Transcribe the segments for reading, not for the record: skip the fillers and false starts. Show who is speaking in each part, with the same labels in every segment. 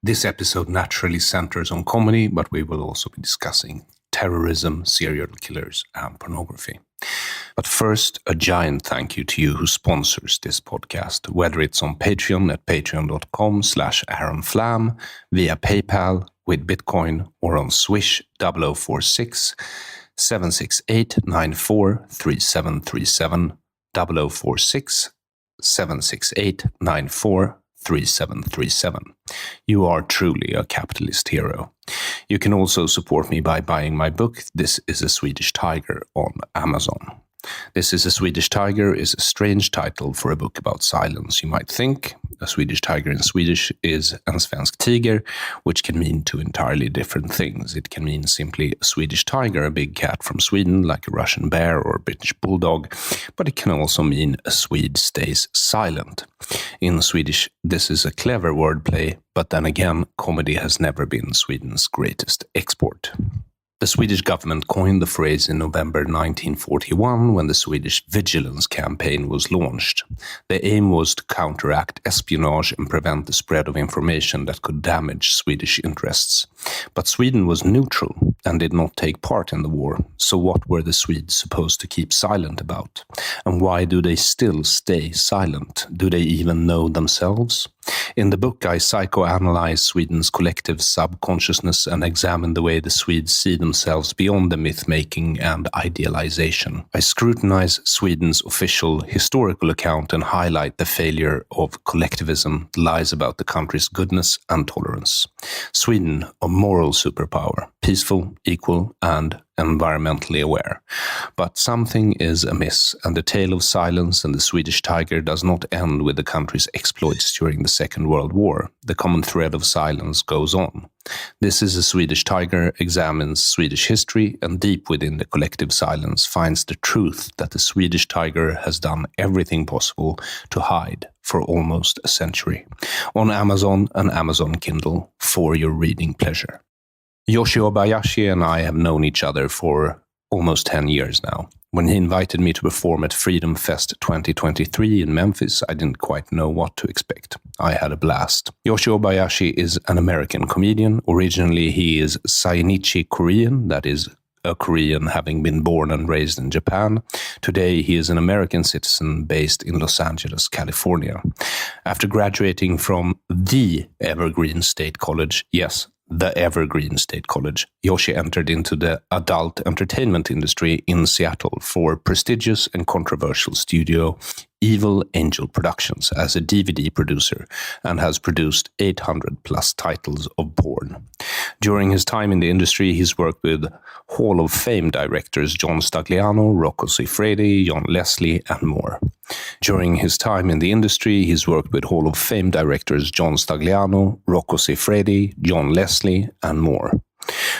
Speaker 1: This episode naturally centers on comedy, but we will also be discussing terrorism, serial killers, and pornography. But first, a giant thank you to you who sponsors this podcast, whether it's on Patreon at patreon.com/AaronFlam, via PayPal with Bitcoin, or on Swish 0046 768 94 3737 0046 768 94 3737. You are truly a capitalist hero. You can also support me by buying my book, This is a Swedish Tiger, on Amazon. This is a Swedish Tiger is a strange title for a book about silence, you might think. A Swedish tiger in Swedish is en svensk tiger, which can mean two entirely different things. It can mean simply a Swedish tiger, a big cat from Sweden, like a Russian bear or a British bulldog, but it can also mean a Swede stays silent. In Swedish, this is a clever wordplay, but then again, comedy has never been Sweden's greatest export. The Swedish government coined the phrase in November 1941 when the Swedish vigilance campaign was launched. The aim was to counteract espionage and prevent the spread of information that could damage Swedish interests. But Sweden was neutral and did not take part in the war, so what were the Swedes supposed to keep silent about? And why do they still stay silent? Do they even know themselves? In the book, I psychoanalyze Sweden's collective subconsciousness and examine the way the Swedes see themselves beyond the myth-making and idealization. I scrutinize Sweden's official historical account and highlight the failure of collectivism, lies about the country's goodness and tolerance. Sweden, a moral superpower, peaceful, equal, and environmentally aware. But something is amiss, and the tale of silence and the Swedish tiger does not end with the country's exploits during the Second World War. The common thread of silence goes on. This is a Swedish Tiger examines Swedish history and deep within the collective silence finds the truth that the Swedish tiger has done everything possible to hide for almost a century. On Amazon and Amazon Kindle for your reading pleasure. Yoshi Obayashi and I have known each other for almost 10 years now. When he invited me to perform at Freedom Fest 2023 in Memphis, I didn't quite know what to expect. I had a blast. Yoshi Obayashi is an American comedian. Originally, he is Sainichi Korean, that is, a Korean having been born and raised in Japan. Today, he is an American citizen based in Los Angeles, California. After graduating from the Evergreen State College, yes, the Evergreen State College, Yoshi entered into the adult entertainment industry in Seattle for prestigious and controversial studio Evil Angel Productions as a DVD producer and has produced 800 plus titles of porn. During his time in the industry, he's worked with Hall of Fame directors John Stagliano, Rocco Siffredi, John Leslie, and more. During his time in the industry, he's worked with Hall of Fame directors John Stagliano, Rocco Siffredi, John Leslie, and more.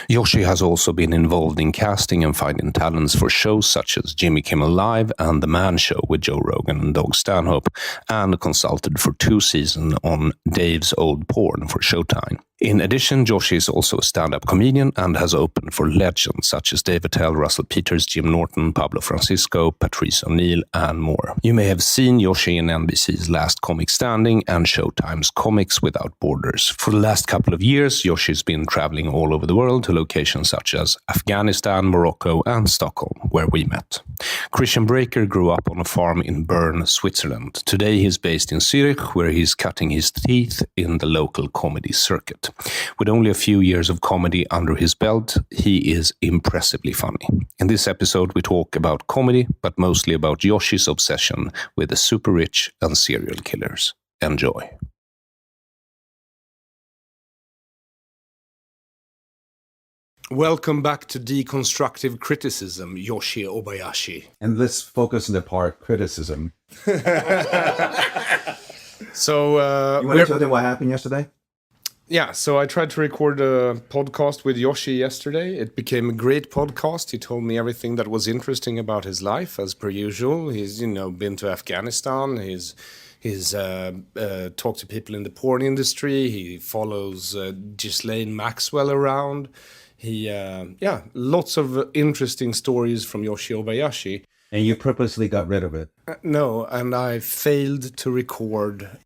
Speaker 1: Yoshi has also been involved in casting and finding talents for shows such as Jimmy Kimmel Live and The Man Show with Joe Rogan and Doug Stanhope, and consulted for 2 seasons on Dave's Old Porn for Showtime. In addition, Yoshi is also a stand-up comedian and has opened for legends such as Dave Attell, Russell Peters, Jim Norton, Pablo Francisco, Patrice O'Neill, and more. You may have seen Yoshi in NBC's Last Comic Standing and Showtime's Comics Without Borders. For the last couple of years, Yoshi's been traveling all over the world to locations such as Afghanistan, Morocco, and Stockholm, where we met. Chris Braeker grew up on a farm in Bern, Switzerland. Today he's based in Zurich, where he's cutting his teeth in the local comedy circuit. With only a few years of comedy under his belt, he is impressively funny. In this episode, we talk about comedy, but mostly about Yoshi's obsession with the super rich and serial killers. Enjoy. Welcome back to Deconstructive Criticism, Yoshi Obayashi.
Speaker 2: And let's focus on the part criticism.
Speaker 1: So,
Speaker 2: you want to tell them what happened yesterday?
Speaker 1: Yeah, so I tried to record a podcast with Yoshi yesterday. It became a great podcast. He told me everything that was interesting about his life, as per usual. He's, been to Afghanistan. He's talked to people in the porn industry. He follows Ghislaine Maxwell around. Lots of interesting stories from Yoshi Obayashi.
Speaker 2: And you purposely got rid of it.
Speaker 1: No, and I failed to record.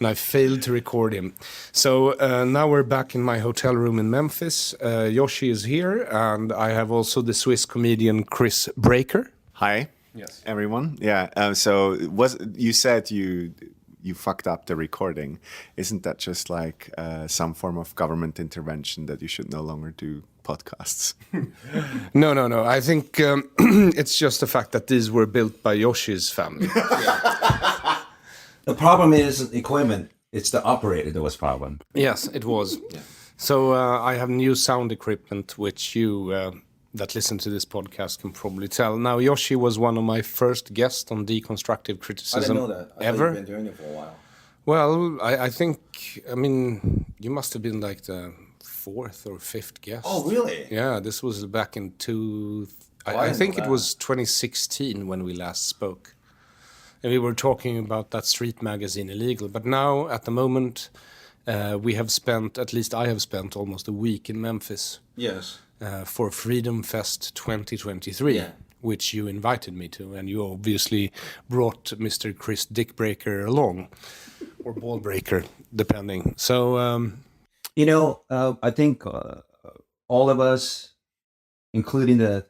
Speaker 3: and I failed to record him. So now we're back in my hotel room in Memphis. Yoshi is here, and I have also the Swiss comedian Chris Braeker.
Speaker 4: Hi, everyone. Yeah. So you said you fucked up the recording? Isn't that just like some form of government intervention that you should no longer do podcasts?
Speaker 3: No. I think it's just the fact that these were built by Yoshi's family.
Speaker 2: The problem is equipment. It's the operator that was problem.
Speaker 3: Yes, it was. Yeah. So I have new sound equipment, which you that listen to this podcast can probably tell. Now, Yoshi was one of my first guests on deconstructive criticism.
Speaker 2: I didn't know that. I
Speaker 3: ever.
Speaker 2: thought you've been doing it for a while.
Speaker 3: Well, I think, you must have been like the fourth or fifth guest.
Speaker 2: Oh, really?
Speaker 3: Yeah, this was back in I think it was 2016 when we last spoke. And we were talking about that street magazine Illegal. But now, at the moment, we have spent, at least I have spent almost a week in Memphis.
Speaker 2: Yes.
Speaker 3: For Freedom Fest 2023, which you invited me to. And you obviously brought Mr. Chris Dick Braeker along, or Ball Breaker, depending. So...
Speaker 2: I think all of us, including the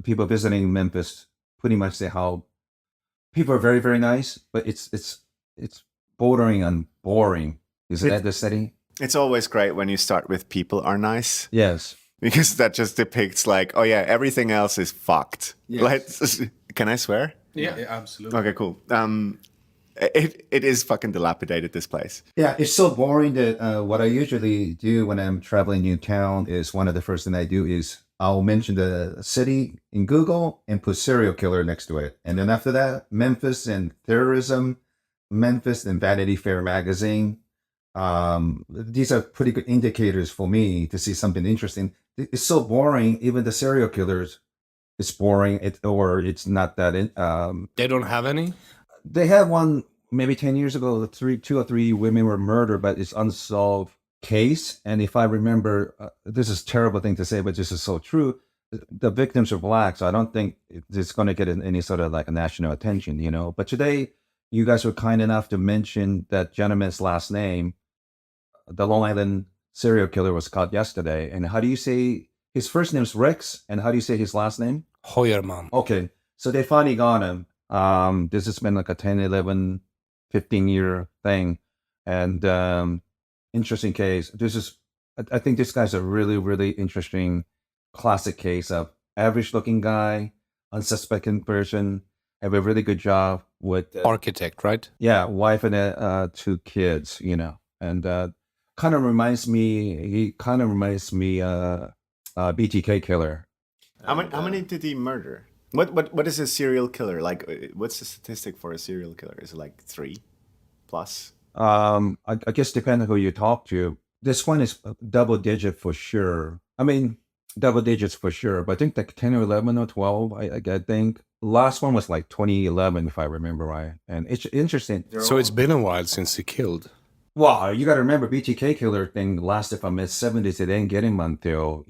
Speaker 2: people visiting Memphis, pretty much say how people are very, very nice, but it's bordering on boring. Is that the setting?
Speaker 4: It's always great when you start with people are nice.
Speaker 2: Yes.
Speaker 4: Because that just depicts like, oh yeah, everything else is fucked.
Speaker 2: Yes.
Speaker 4: Can I swear?
Speaker 3: Yeah, absolutely.
Speaker 4: Okay, cool. It is fucking dilapidated, this place.
Speaker 2: Yeah, it's so boring that what I usually do when I'm traveling new town is one of the first things I do is I'll mention the city in Google and put serial killer next to it. And then after that, Memphis and terrorism, Memphis and Vanity Fair magazine. These are pretty good indicators for me to see something interesting. It's so boring. Even the serial killers, it's boring. It's not that.
Speaker 3: They don't have any?
Speaker 2: They had one maybe 10 years ago. 2 or 3 women were murdered, but it's unsolved case. And if I remember, this is a terrible thing to say, but this is so true. The victims are black, so I don't think it's going to get any sort of like a national attention, But today, you guys were kind enough to mention that gentleman's last name. The Long Island serial killer was caught yesterday. And how do you say his first name's Rex? And how do you say his last name?
Speaker 3: Hoyerman.
Speaker 2: Okay. So they finally got him. This has been like a 10, 11, 15-year thing. And interesting case. I think this guy's a really, really interesting classic case of average-looking guy, unsuspecting person, have a really good job with...
Speaker 3: architect, right?
Speaker 2: Yeah, wife and 2 kids, And kind of reminds me BTK killer.
Speaker 4: How many did he murder? What is a serial killer like? What's the statistic for a serial killer? Is it like 3 plus?
Speaker 2: I guess depending on who you talk to, this one is double digit for sure. I mean, double digits for sure, but I think like 10 or 11 or 12. I think last one was like 2011 if I remember right, and it's interesting.
Speaker 3: So it's been a while since he killed.
Speaker 2: Well, you got to remember BTK killer thing lasted from mid 70s. They didn't get him until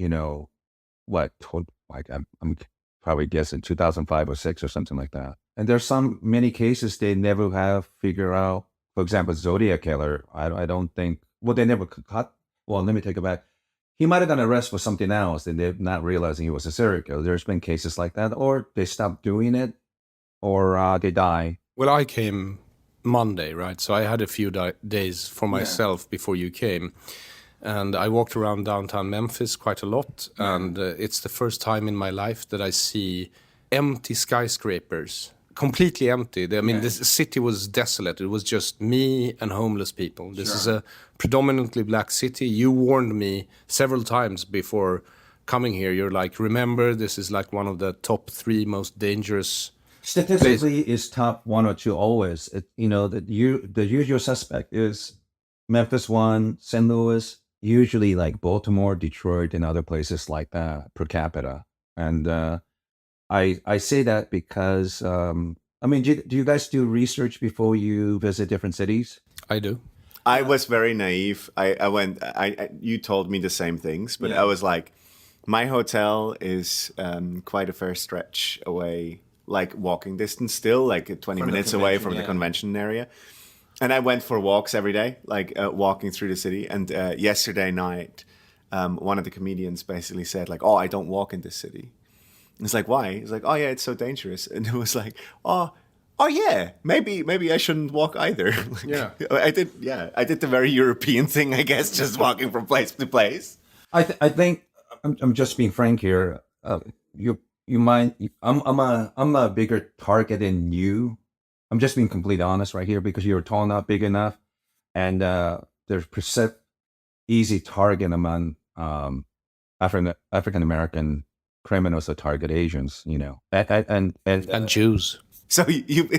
Speaker 2: I'm probably guessing 2005 or 6 or something like that. And there's many cases they never have figured out. For example, Zodiac killer. I don't think. Well, they never caught. Well, let me take it back. He might have gotten arrested for something else, and they're not realizing he was a serial killer. There's been cases like that, or they stopped doing it, or they die.
Speaker 3: Well, I came Monday, right? So I had a few days for myself before you came. And I walked around downtown Memphis quite a lot. And it's the first time in my life that I see empty skyscrapers, completely empty. This city was desolate. It was just me and homeless people. This is a predominantly black city. You warned me several times before coming here. You're like, remember, this is like one of the top 3 most dangerous.
Speaker 2: Statistically, it's top 1 or 2 always. The usual suspect is Memphis 1, St. Louis, usually like Baltimore, Detroit, and other places like that per capita. And I say that because, do you guys do research before you visit different cities?
Speaker 3: I do.
Speaker 4: I was very naive. You told me the same things, but I was like, my hotel is quite a fair stretch away, like walking distance still, like 20 minutes away from the convention area. And I went for walks every day, like walking through the city. And yesterday night, one of the comedians basically said, like, "Oh, I don't walk in this city." And it's like, why? He's like, "Oh yeah, it's so dangerous." And it was like, oh yeah, maybe I shouldn't walk either. Like,
Speaker 3: Yeah.
Speaker 4: I did the very European thing, I guess, just walking from place to place.
Speaker 2: I think I'm just being frank here. You might I'm a bigger target than you. I'm just being completely honest right here because you're tall enough, big enough, and there's easy target among African American criminals that target Asians. You know,
Speaker 3: And Jews.
Speaker 4: So you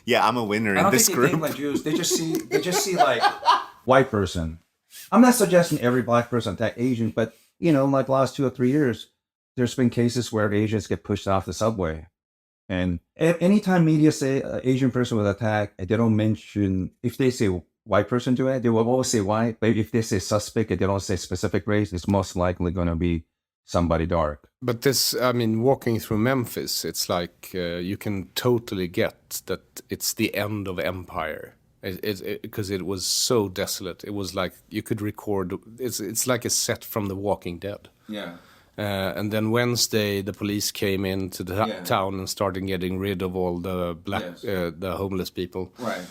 Speaker 4: yeah, I'm a winner in this
Speaker 2: they
Speaker 4: group.
Speaker 2: think like Jews. They just see like white person. I'm not suggesting every black person attack Asians, but you know, like the last 2 or 3 years, there's been cases where Asians get pushed off the subway. And anytime media say Asian person was attacked, they don't mention, if they say white person do it, they will always say white. But if they say suspect and they don't say specific race, it's most likely going to be somebody dark.
Speaker 3: But this, I mean, walking through Memphis, it's like you can totally get that it's the end of empire. Because it was so desolate. It was like you could record. It's like a set from The Walking Dead.
Speaker 2: Yeah.
Speaker 3: And then Wednesday, the police came into the town and started getting rid of all the the homeless people.
Speaker 2: Right.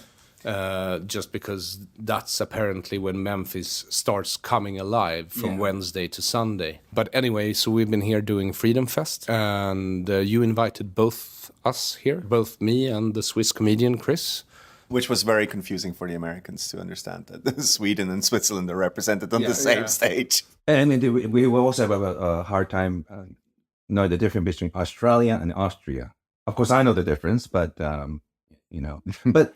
Speaker 3: Just because that's apparently when Memphis starts coming alive from Wednesday to Sunday. But anyway, so we've been here doing Freedom Fest, and you invited both us here, both me and the Swiss comedian Chris.
Speaker 4: Which was very confusing for the Americans to understand that Sweden and Switzerland are represented on the same stage.
Speaker 2: And we will also have a hard time knowing the difference between Australia and Austria. Of course, I know the difference, but you know, but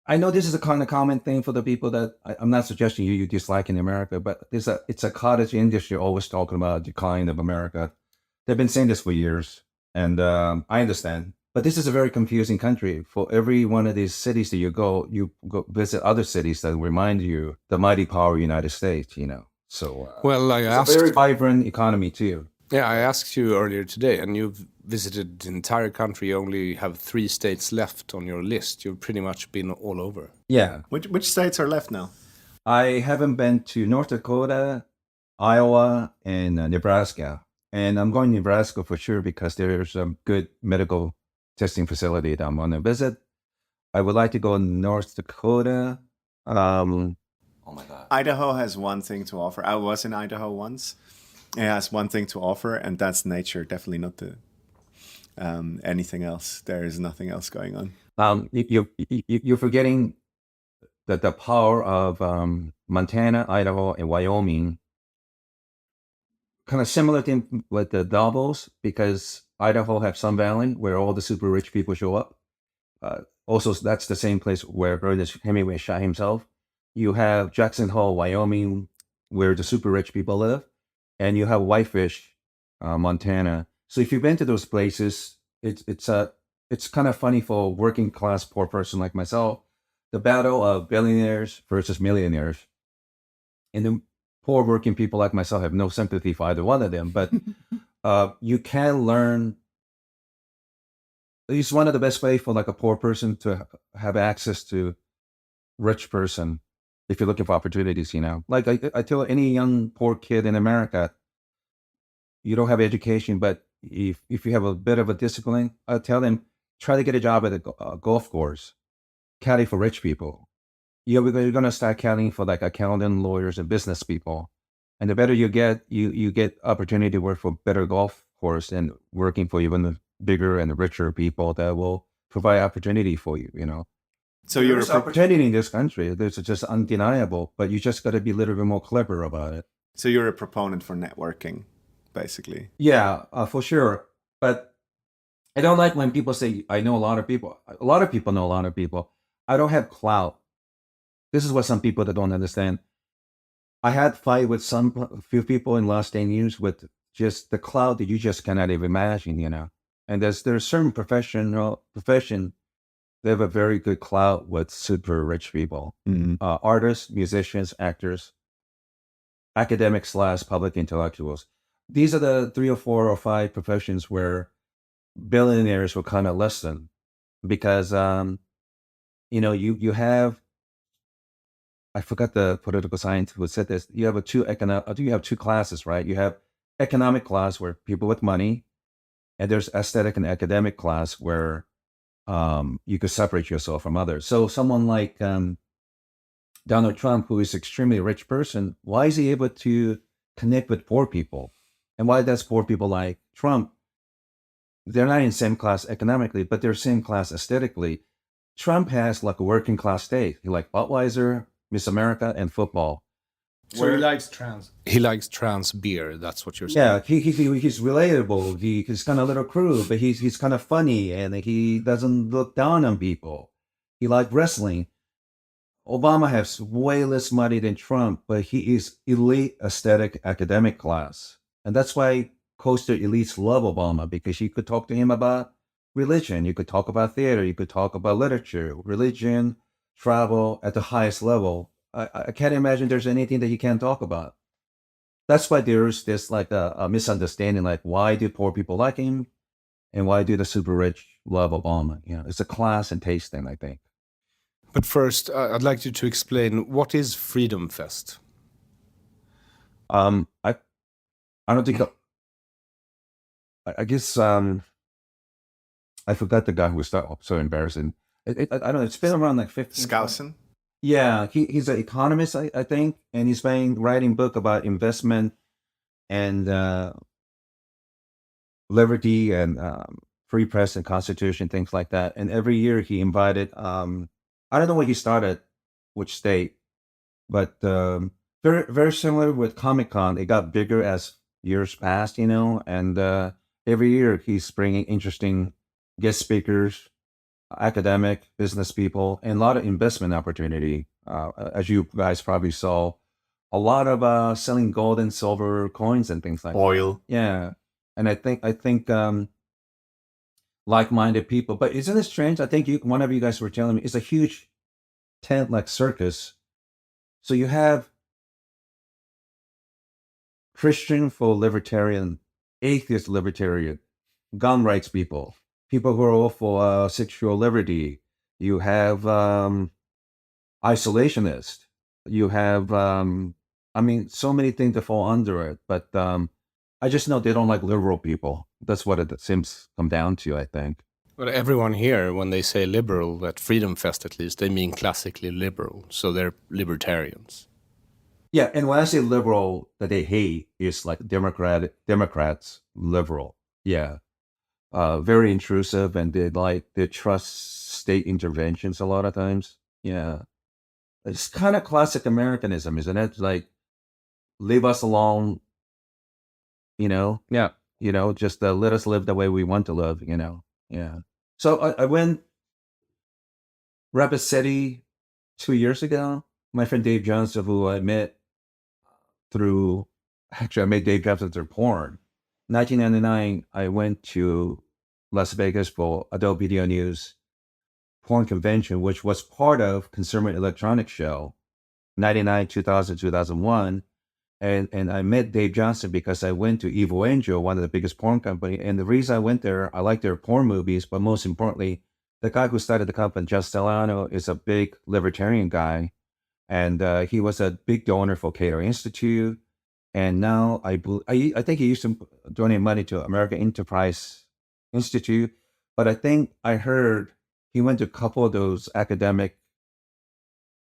Speaker 2: I know this is a kind of common thing for the people that I'm not suggesting you dislike in America, but it's a cottage industry always talking about decline of America. They've been saying this for years, and I understand. But this is a very confusing country. For every one of these cities that you go visit other cities that remind you the mighty power of the United States, you know. So,
Speaker 3: well,
Speaker 2: it's a very vibrant economy too.
Speaker 3: Yeah, I asked you earlier today, and you've visited the entire country. You only have 3 states left on your list. You've pretty much been all over.
Speaker 2: Yeah.
Speaker 4: Which states are left now?
Speaker 2: I haven't been to North Dakota, Iowa, and Nebraska. And I'm going to Nebraska for sure because there's a good medical testing facility that I'm going to visit. I would like to go to North Dakota. Oh my God.
Speaker 4: Idaho has one thing to offer. I was in Idaho once. It has one thing to offer, and that's nature. Definitely not the anything else. There is nothing else going on.
Speaker 2: You're forgetting that the power of Montana, Idaho, and Wyoming. Kind of similar thing with the Davos, because Idaho have Sun Valley where all the super rich people show up. Also, that's the same place where Ernest Hemingway shot himself. You have Jackson Hole, Wyoming, where the super rich people live, and you have Whitefish, Montana. So if you've been to those places, it's kind of funny for a working class poor person like myself. The battle of billionaires versus millionaires, and the poor working people like myself have no sympathy for either one of them. But you can learn. It's one of the best ways for like a poor person to have access to rich person if you're looking for opportunities, you know. Like I tell any young poor kid in America, you don't have education, but if you have a bit of a discipline, I tell them, try to get a job at a golf course, caddy for rich people. You're going to start caddying for like accountant, lawyers, and business people. And the better you get, you get opportunity to work for better golf course and working for even the bigger and richer people that will provide opportunity for you, you know.
Speaker 4: So
Speaker 2: there's opportunity in this country. There's just undeniable, but you just got to be a little bit more clever about it.
Speaker 4: So you're a proponent for networking, basically.
Speaker 2: Yeah, for sure. But I don't like when people say, I know a lot of people. A lot of people know a lot of people. I don't have clout. This is what some people that don't understand. I had fight with a few people in the last 10 years with just the clout that you just cannot even imagine, you know. And there's certain profession they have a very good clout with super rich people, artists, musicians, actors, academics / public intellectuals. These are the 3 or 4 or 5 professions where billionaires will kind of listen because you have, I forgot the political scientist who said this. You have you have two classes, right? You have economic class where people with money, and there's aesthetic and academic class where you could separate yourself from others. So someone like Donald Trump, who is extremely rich person, why is he able to connect with poor people? And why does poor people like Trump? They're not in same class economically, but they're same class aesthetically. Trump has like a working class taste. He like Budweiser, Miss America, and football.
Speaker 3: So he likes trans. He likes trans beer. That's what you're saying.
Speaker 2: Yeah, he's relatable. He's kind of a little crude, but he's kind of funny, and he doesn't look down on people. He likes wrestling. Obama has way less money than Trump, but he is elite aesthetic academic class. And that's why coastal elites love Obama, because you could talk to him about religion, you could talk about theater, you could talk about literature, religion, travel at the highest level. I can't imagine there's anything that you can't talk about. That's why there's this like a misunderstanding, like why do poor people like him and why do the super rich love Obama? It's a class and taste thing, I think.
Speaker 3: But first, I'd like you to explain what is Freedom Fest.
Speaker 2: I don't think I guess I forgot the guy who was so embarrassing. I don't know. It's been around like 15.
Speaker 4: Skousen?
Speaker 2: Yeah, he's an economist, I think, and he's writing book about investment and liberty and free press and constitution, things like that. And every year he invited, I don't know where he started, which state, but very, very similar with Comic-Con. It got bigger as years passed, and every year he's bringing interesting guest speakers, academic, business people, and a lot of investment opportunity. As you guys probably saw, a lot of selling gold and silver coins and things like
Speaker 4: Oil.
Speaker 2: that. Yeah, and I think like-minded people. But isn't it strange? I think one of you guys were telling me it's a huge tent like circus. So you have Christian for libertarian, atheist libertarian, gun rights people, people who are all for sexual liberty. You have isolationist. You have, so many things that fall under it. But I just know they don't like liberal people. That's what it seems come down to, I think.
Speaker 3: But everyone here, when they say liberal, at Freedom Fest at least, they mean classically liberal. So they're libertarians.
Speaker 2: Yeah, and when I say liberal that they hate, is like Democrats liberal. Yeah. Very intrusive, and they trust state interventions a lot of times. Yeah. It's kind of classic Americanism, isn't it? Like, leave us alone, Yeah. Just let us live the way we want to live, Yeah. So I went Rapid City 2 years ago. My friend Dave Johnson, who I met I met Dave Johnson through porn. 1999, I went to Las Vegas for Adult Video News porn convention, which was part of Consumer Electronics Show, 99, 2000, 2001. And I met Dave Johnson because I went to Evil Angel, one of the biggest porn company. And the reason I went there, I like their porn movies, but most importantly, the guy who started the company, Just Delano, is a big libertarian guy. And he was a big donor for Cato Institute. And now I think he used to donate money to American Enterprise Institute. But I think I heard he went to a couple of those academic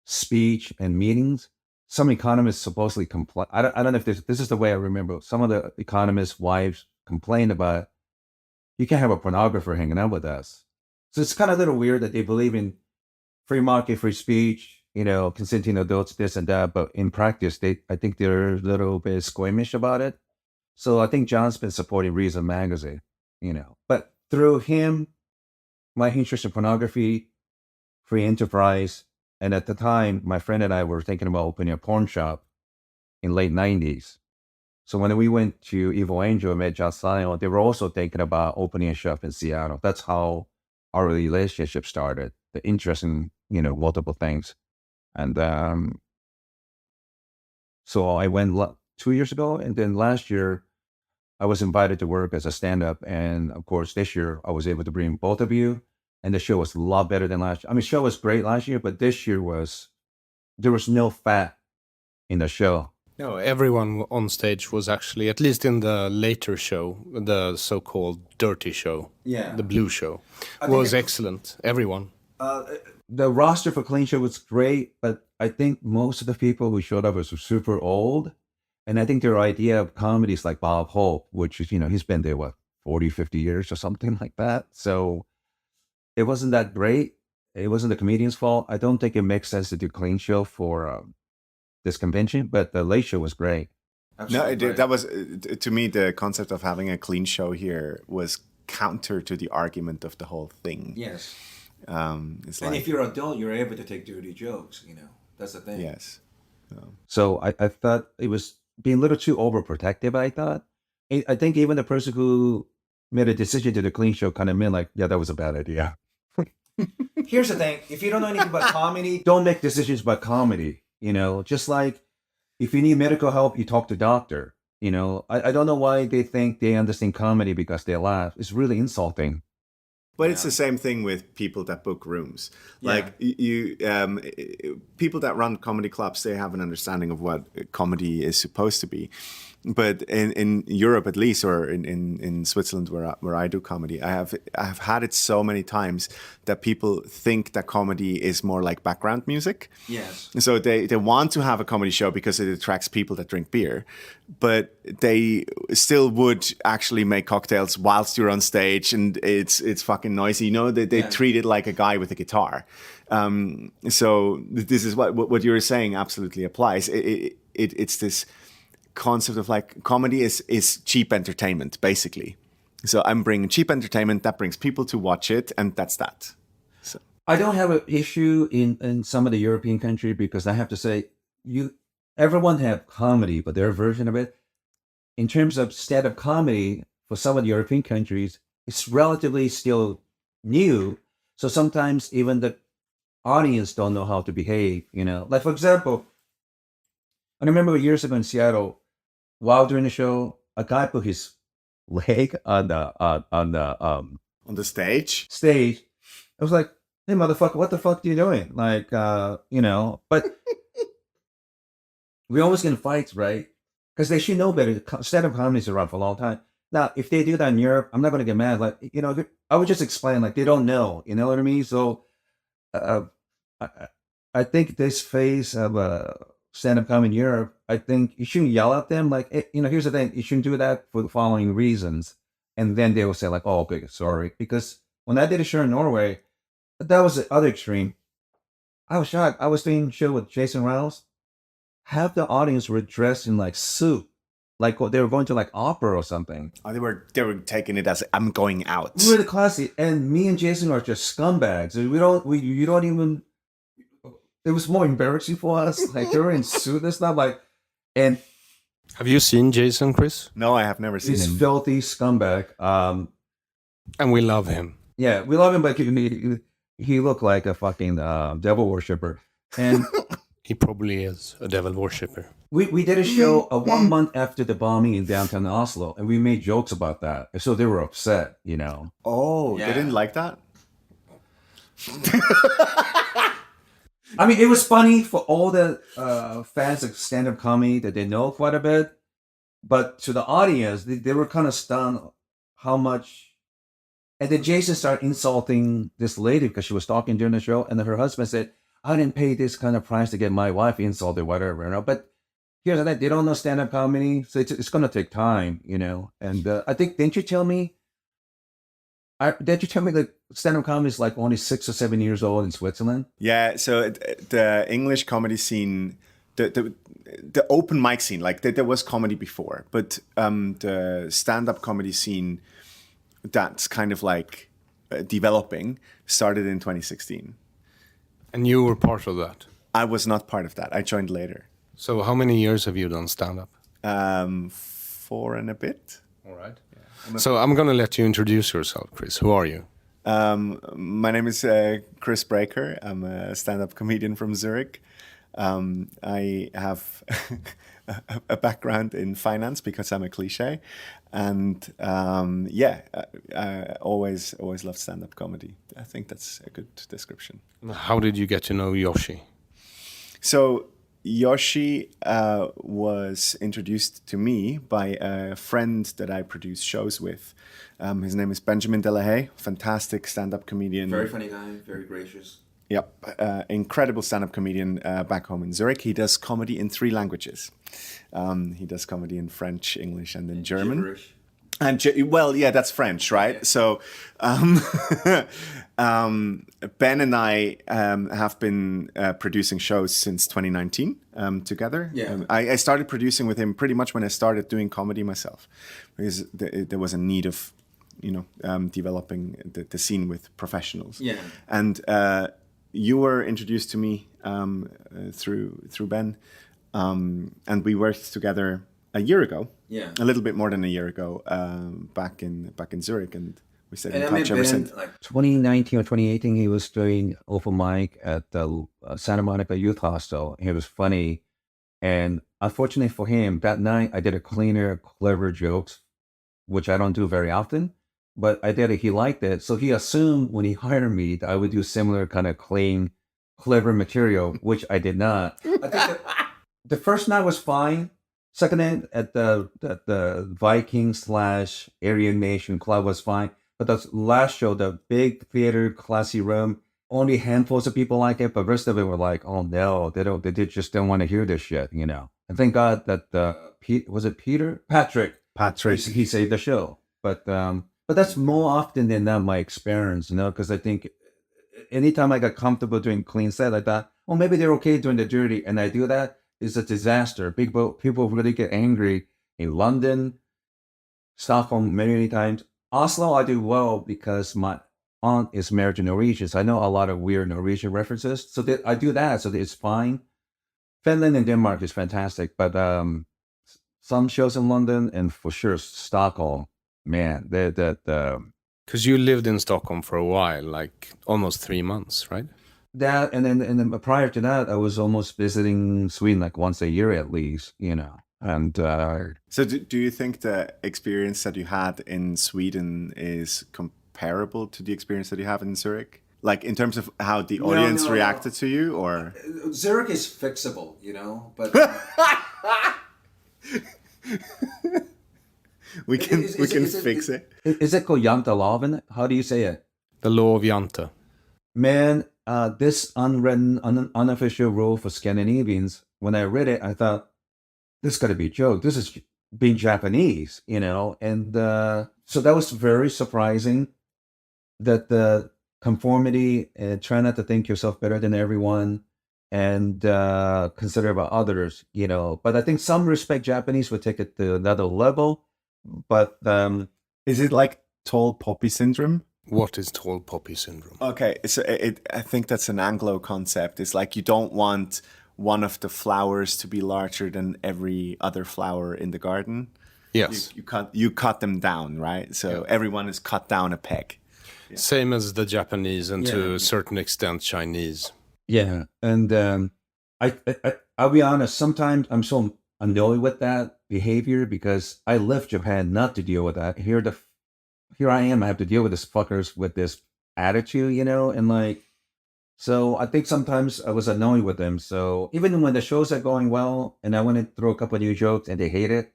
Speaker 2: speech and meetings. Some economists supposedly complain. I don't know if this is the way I remember. Some of the economists' wives complained about, you can't have a pornographer hanging out with us. So it's kind of a little weird that they believe in free market, free speech, consenting adults, this and that. But in practice, I think they're a little bit squeamish about it. So I think John's been supporting Reason Magazine, But through him, my interest in pornography, free enterprise, and at the time, my friend and I were thinking about opening a porn shop in late 90s. So when we went to Evil Angel and met John Stein, they were also thinking about opening a shop in Seattle. That's how our relationship started, the interest in, multiple things. And so I went 2 years ago, and then last year, I was invited to work as a stand-up. And of course, this year, I was able to bring both of you. and the show was a lot better than last year. I mean, the show was great last year, but this year there was no fat in the show.
Speaker 3: No, everyone on stage was actually, at least in the later show, the so-called dirty show, the blue show, was excellent. Everyone.
Speaker 2: The roster for Clean Show was great, but I think most of the people who showed up was super old. And I think their idea of comedy is like Bob Hope, which is, he's been there, 40, 50 years or something like that. So it wasn't that great. It wasn't the comedian's fault. I don't think it makes sense to do Clean Show for this convention, but the Late Show was great.
Speaker 4: Absolutely. No, that was, to me, the concept of having a clean show here was counter to the argument of the whole thing.
Speaker 2: Yes.
Speaker 4: It's
Speaker 2: and
Speaker 4: like,
Speaker 2: if you're an adult, you're able to take dirty jokes, That's the thing.
Speaker 4: Yes.
Speaker 2: So I thought it was being a little too overprotective, I thought. I think even the person who made a decision to the Clean Show kind of meant like, yeah, that was a bad idea. Here's the thing. If you don't know anything about comedy, don't make decisions about comedy. Just like if you need medical help, you talk to doctor. I don't know why they think they understand comedy because they laugh. It's really insulting.
Speaker 4: But it's the same thing with people that book rooms. Like people that run comedy clubs, they have an understanding of what comedy is supposed to be. But in Europe, at least, or in Switzerland, where I do comedy, I have had it so many times that people think that comedy is more like background music.
Speaker 2: Yes.
Speaker 4: So they want to have a comedy show because it attracts people that drink beer, but they still would actually make cocktails whilst you're on stage, and it's fucking noisy. They treat it like a guy with a guitar. So this is what you were saying absolutely applies. It's this concept of like comedy is cheap entertainment, basically. So I'm bringing cheap entertainment that brings people to watch it, and that's that. So
Speaker 2: I don't have an issue in some of the European countries because I have to say everyone have comedy, but their version of it. In terms of stand-up comedy for some of the European countries, it's relatively still new. So sometimes even the audience don't know how to behave. Like for example, I remember years ago in Seattle, while during the show, a guy put his leg on the
Speaker 4: stage.
Speaker 2: I was like, "Hey, motherfucker, what the fuck are you doing?" Like, But we always get in fights, right? Because they should know better. Stand-up comedy's around for a long time. Now, if they do that in Europe, I'm not going to get mad. Like, I would just explain, like, they don't know. You know what I mean? So, I think this phase of stand-up comedy in Europe, I think you shouldn't yell at them. Like, here's the thing. You shouldn't do that for the following reasons. And then they will say like, oh, okay, sorry. Because when I did a show in Norway, that was the other extreme. I was shocked. I was doing a show with Jason Rouse. Half the audience were dressed in like suit. Like they were going to like opera or something.
Speaker 4: Oh, they were taking it as I'm going out.
Speaker 2: Really classy. And me and Jason are just scumbags. You don't even. It was more embarrassing for us. Like they were in suit and stuff. Like, and
Speaker 3: have you seen Jason, Chris?
Speaker 4: No, I have never seen him.
Speaker 2: He's filthy scumbag.
Speaker 3: And we love him.
Speaker 2: Yeah, we love him, but he looked like a fucking devil worshiper. And
Speaker 3: he probably is a devil worshipper.
Speaker 2: We did a show 1 month after the bombing in downtown Oslo, and we made jokes about that. So they were upset,
Speaker 4: Oh,
Speaker 2: Yeah.
Speaker 4: They didn't like that?
Speaker 2: I mean, it was funny for all the fans of stand-up comedy that they know quite a bit. But to the audience, they were kind of stunned how much. And then Jason started insulting this lady because she was talking during the show. And then her husband said, I didn't pay this kind of price to get my wife insulted, whatever. But here's the thing, they don't know stand-up comedy. So it's going to take time, And I think, didn't you tell me that stand-up comedy is like only 6 or 7 years old in Switzerland?
Speaker 4: Yeah, so the English comedy scene, the open mic scene, like there was comedy before, but the stand-up comedy scene that's kind of like developing started in 2016.
Speaker 3: And you were part of that?
Speaker 4: I was not part of that. I joined later.
Speaker 3: So how many years have you done stand-up?
Speaker 4: 4 and a bit.
Speaker 3: All right. Yeah. So I'm going to let you introduce yourself, Chris. Who are you?
Speaker 4: My name is Chris Braeker. I'm a stand-up comedian from Zurich. I have a background in finance because I'm a cliche, and always loved stand-up comedy. I think that's a good description.
Speaker 3: How did you get to know Yoshi?
Speaker 4: So Yoshi was introduced to me by a friend that I produce shows with. His name is Benjamin Delahaye, fantastic stand-up comedian.
Speaker 2: Very funny guy, very gracious.
Speaker 4: Yep, incredible stand-up comedian back home in Zurich. He does comedy in 3 languages. He does comedy in French, English, and in German.
Speaker 2: Gibberish.
Speaker 4: And that's French, right?
Speaker 2: Yeah.
Speaker 4: So Ben and I have been producing shows since 2019 together.
Speaker 2: Yeah.
Speaker 4: I started producing with him pretty much when I started doing comedy myself, because there was a need of, developing the scene with professionals.
Speaker 2: Yeah.
Speaker 4: And you were introduced to me through Ben, and we worked together a year ago.
Speaker 2: Yeah.
Speaker 4: A little bit more than a year ago, back in Zurich, and we stayed in touch ever since.
Speaker 2: Like 2019 or 2018, he was doing open mic at the Santa Monica Youth Hostel. He was funny, and unfortunately for him, that night I did a clever jokes, which I don't do very often, but I did it. He liked it, so he assumed when he hired me that I would do similar kind of clean, clever material, which I did not. I think the first night was fine. Second night at the Viking / Aryan Nation Club was fine. But the last show, the big theater, classy room, only handfuls of people like it, but the rest of it were like, oh no, they just don't want to hear this shit, And thank God that Patrick, he saved the show. But that's more often than not my experience, because I think anytime I got comfortable doing clean set, I thought, oh, maybe they're okay doing the dirty, and I do that. It's a disaster. People really get angry in London, Stockholm, many times. Oslo, I do well because my aunt is married to Norwegians. I know a lot of weird Norwegian references, so I do that. So it's fine. Finland and Denmark is fantastic, but some shows in London and for sure Stockholm, man,
Speaker 3: Because you lived in Stockholm for a while, like almost 3 months, right?
Speaker 2: that and then prior to that, I was almost visiting Sweden like once a year at least, And
Speaker 4: so, do you think the experience that you had in Sweden is comparable to the experience that you have in Zurich? Like in terms of how the audience reacted to you, or
Speaker 2: Zurich is fixable, but
Speaker 4: we can fix it.
Speaker 2: Is it called Janteloven? How do you say it?
Speaker 3: The law of Jante.
Speaker 2: Man, this unwritten, unofficial rule for Scandinavians, when I read it, I thought, this got to be a joke. This is being Japanese, And so that was very surprising that the conformity, try not to think yourself better than everyone and consider about others, But I think some respect Japanese would take it to another level. But
Speaker 4: is it like tall poppy syndrome?
Speaker 3: What is tall poppy syndrome?
Speaker 4: Okay, so I think that's an Anglo concept. It's like you don't want one of the flowers to be larger than every other flower in the garden.
Speaker 3: Yes.
Speaker 4: You cut them down, right? So everyone is cut down a peg.
Speaker 3: Yeah. Same as the Japanese and to a certain extent Chinese.
Speaker 2: Yeah, and I'll be honest, sometimes I'm so annoyed with that behavior because I left Japan not to deal with that. Here I am, I have to deal with these fuckers with this attitude, and like, so I think sometimes I was annoyed with them. So even when the shows are going well and I want to throw a couple of new jokes and they hate it,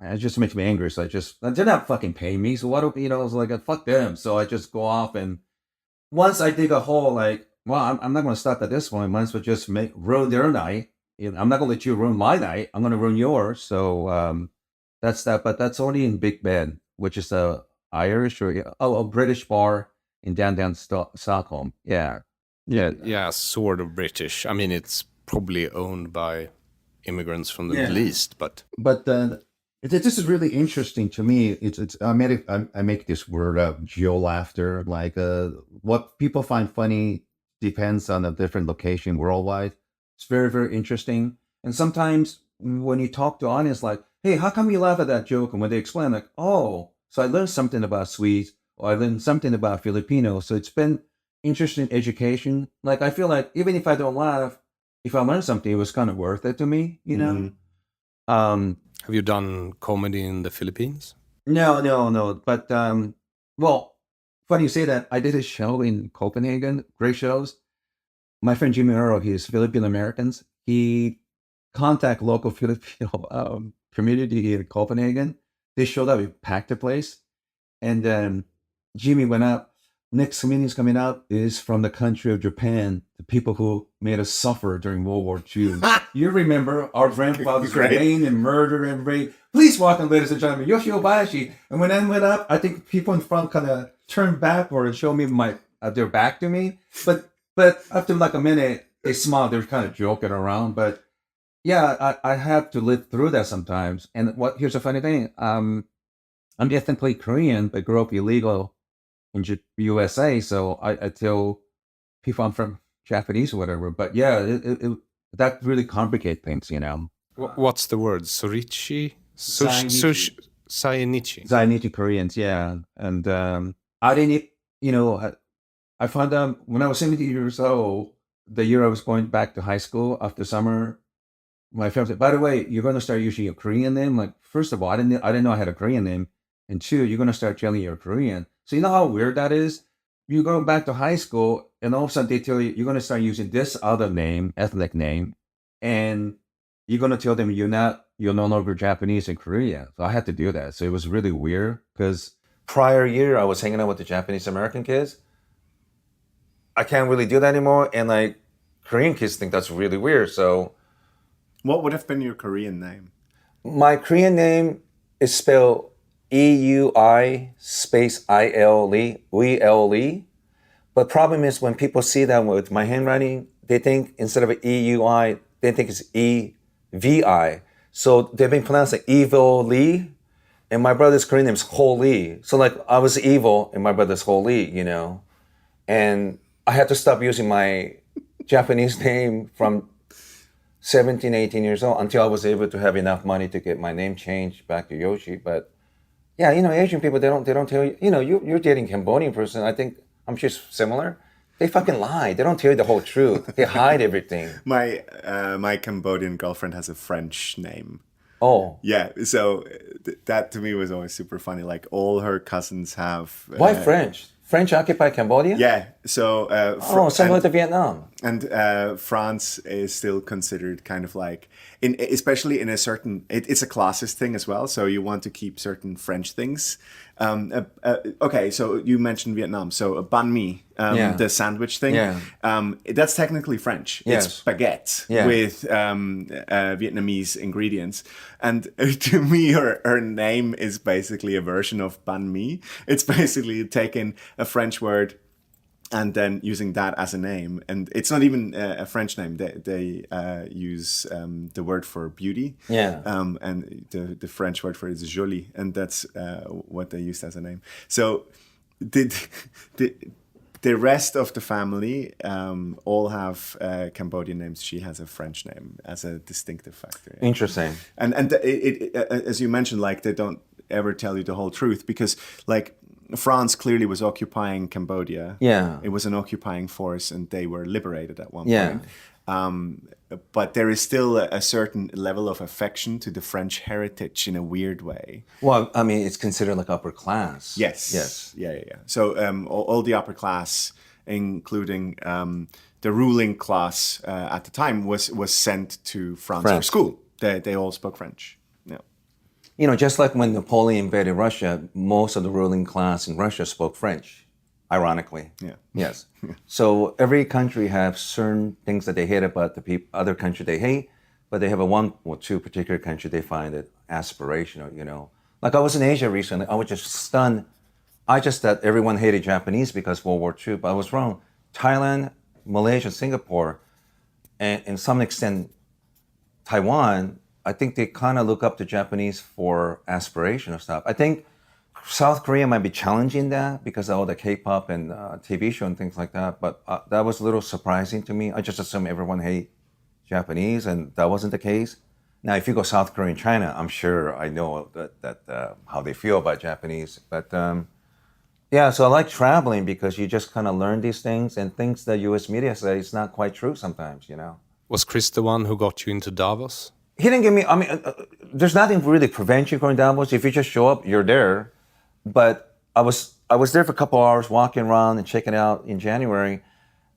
Speaker 2: it just makes me angry. So they're not fucking paying me. So what, I was like, fuck them. So I just go off, and once I dig a hole, like, well, I'm not going to stop at this point. Might as well just ruin their night. I'm not going to let you ruin my night. I'm going to ruin yours. So that's that. But that's only in Big Ben, which is a Irish or a British bar in downtown Stockholm. Yeah.
Speaker 3: Yeah, sort of British. I mean, it's probably owned by immigrants from the Middle East, but
Speaker 2: this is really interesting to me. I make this word up, geolaughter. Like what people find funny depends on a different location worldwide. It's very, very interesting. And sometimes when you talk to audience, like, hey, how come you laugh at that joke? And when they explain, like, oh, so I learned something about Swedes, or I learned something about Filipino. So it's been interesting education. Like, I feel like even if I don't laugh, if I learn something, it was kind of worth it to me,
Speaker 3: Have you done comedy in the Philippines?
Speaker 2: No. But well, funny you say that. I did a show in Copenhagen. Great shows. My friend Jimmy Earl, he's Philippine Americans. He contact local Filipino community in Copenhagen. They showed up. We packed the place, and then Jimmy went up. Next comedian's coming up is from the country of Japan, the people who made us suffer during World War II. You remember our grandfathers were hanged and murdered and raped. Please welcome, ladies and gentlemen, Yoshi Obayashi. And when I went up, I think people in front kind of turned backward and showed me their back to me. But after like a minute, they smiled. They were kind of joking around. But yeah, I have to live through that sometimes. And here's a funny thing. I'm ethnically Korean, but grew up illegal in USA, so I tell people I'm from Japanese or whatever. But yeah, that really complicates things, you know.
Speaker 3: What's the word? Sorichi? Zainichi.
Speaker 2: Zainichi Koreans, yeah. And I didn't, you know, I found out when I was 17 years old, the year I was going back to high school after summer, my friend said, by the way, you're going to start using a Korean name. Like, first of all, I didn't know I had a Korean name. And two, you're going to start telling you're Korean. So you know how weird that is? You go back to high school and all of a sudden they tell you, you're going to start using this other name, ethnic name. And you're going to tell them you're no longer Japanese in Korea. So I had to do that. So it was really weird because prior year I was hanging out with the Japanese American kids. I can't really do that anymore. And like Korean kids think that's really weird. So
Speaker 4: what would have been your Korean name?
Speaker 2: My Korean name is spelled EUI space ILE. But problem is when people see that with my handwriting, they think instead of EUI, they think it's EVI. So they've been pronouncing Evil Lee. And my brother's Korean name is Ho Lee. So like I was evil and my brother's Ho Lee, you know. And I had to stop using my Japanese name from 17, 18 years old until I was able to have enough money to get my name changed back to Yoshi. But yeah, you know, Asian people, they don't tell you, you know, you're dating a Cambodian person. I'm sure it's similar. They fucking lie. They don't tell you the whole truth. They hide everything.
Speaker 4: My Cambodian girlfriend has a French name.
Speaker 2: Oh.
Speaker 4: Yeah, so that to me was always super funny. Like all her cousins have...
Speaker 2: Why French? French occupied Cambodia?
Speaker 4: Yeah, so...
Speaker 2: similar to Vietnam.
Speaker 4: And France is still considered kind of like, especially in a certain... It's a classist thing as well, so you want to keep certain French things. Okay, so you mentioned Vietnam. So banh mi, the sandwich thing, that's technically French.
Speaker 2: Yes.
Speaker 4: It's baguette with Vietnamese ingredients. And to me, her name is basically a version of banh mi. It's basically taking a French word and then using that as a name. And it's not even a French name. They use the word for beauty.
Speaker 2: Yeah.
Speaker 4: And the French word for it is jolie. And that's what they used as a name. So the rest of the family all have Cambodian names. She has a French name as a distinctive factor. Yeah.
Speaker 2: Interesting.
Speaker 4: And as you mentioned, like they don't ever tell you the whole truth because like France clearly was occupying Cambodia.
Speaker 2: Yeah.
Speaker 4: It was an occupying force and they were liberated at one point. But there is still a certain level of affection to the French heritage in a weird way.
Speaker 2: Well, I mean, it's considered like upper class.
Speaker 4: Yes. Yeah. So all the upper class, including the ruling class at the time, was sent to France for school. They all spoke French. Yeah.
Speaker 2: You know, just like when Napoleon invaded Russia, most of the ruling class in Russia spoke French, ironically.
Speaker 4: Yeah.
Speaker 2: Yes. So every country has certain things that they hate about the other country they hate, but they have a one or two particular country they find it aspirational, you know. Like I was in Asia recently, I was just stunned. I just thought everyone hated Japanese because World War II, but I was wrong. Thailand, Malaysia, Singapore, and in some extent Taiwan, I think they kind of look up to Japanese for aspirational stuff. I think South Korea might be challenging that because of all the K-pop and TV show and things like that. But that was a little surprising to me. I just assumed everyone hate Japanese, and that wasn't the case. Now, if you go South Korea and China, I'm sure I know that how they feel about Japanese. But yeah, so I like traveling because you just kind of learn these things and things that U.S. media say is not quite true sometimes, you know.
Speaker 3: Was Chris the one who got you into Davos?
Speaker 2: He didn't give me. I mean, there's nothing really prevents you going Davos. If you just show up, you're there. But I was there for a couple hours, walking around and checking it out in January,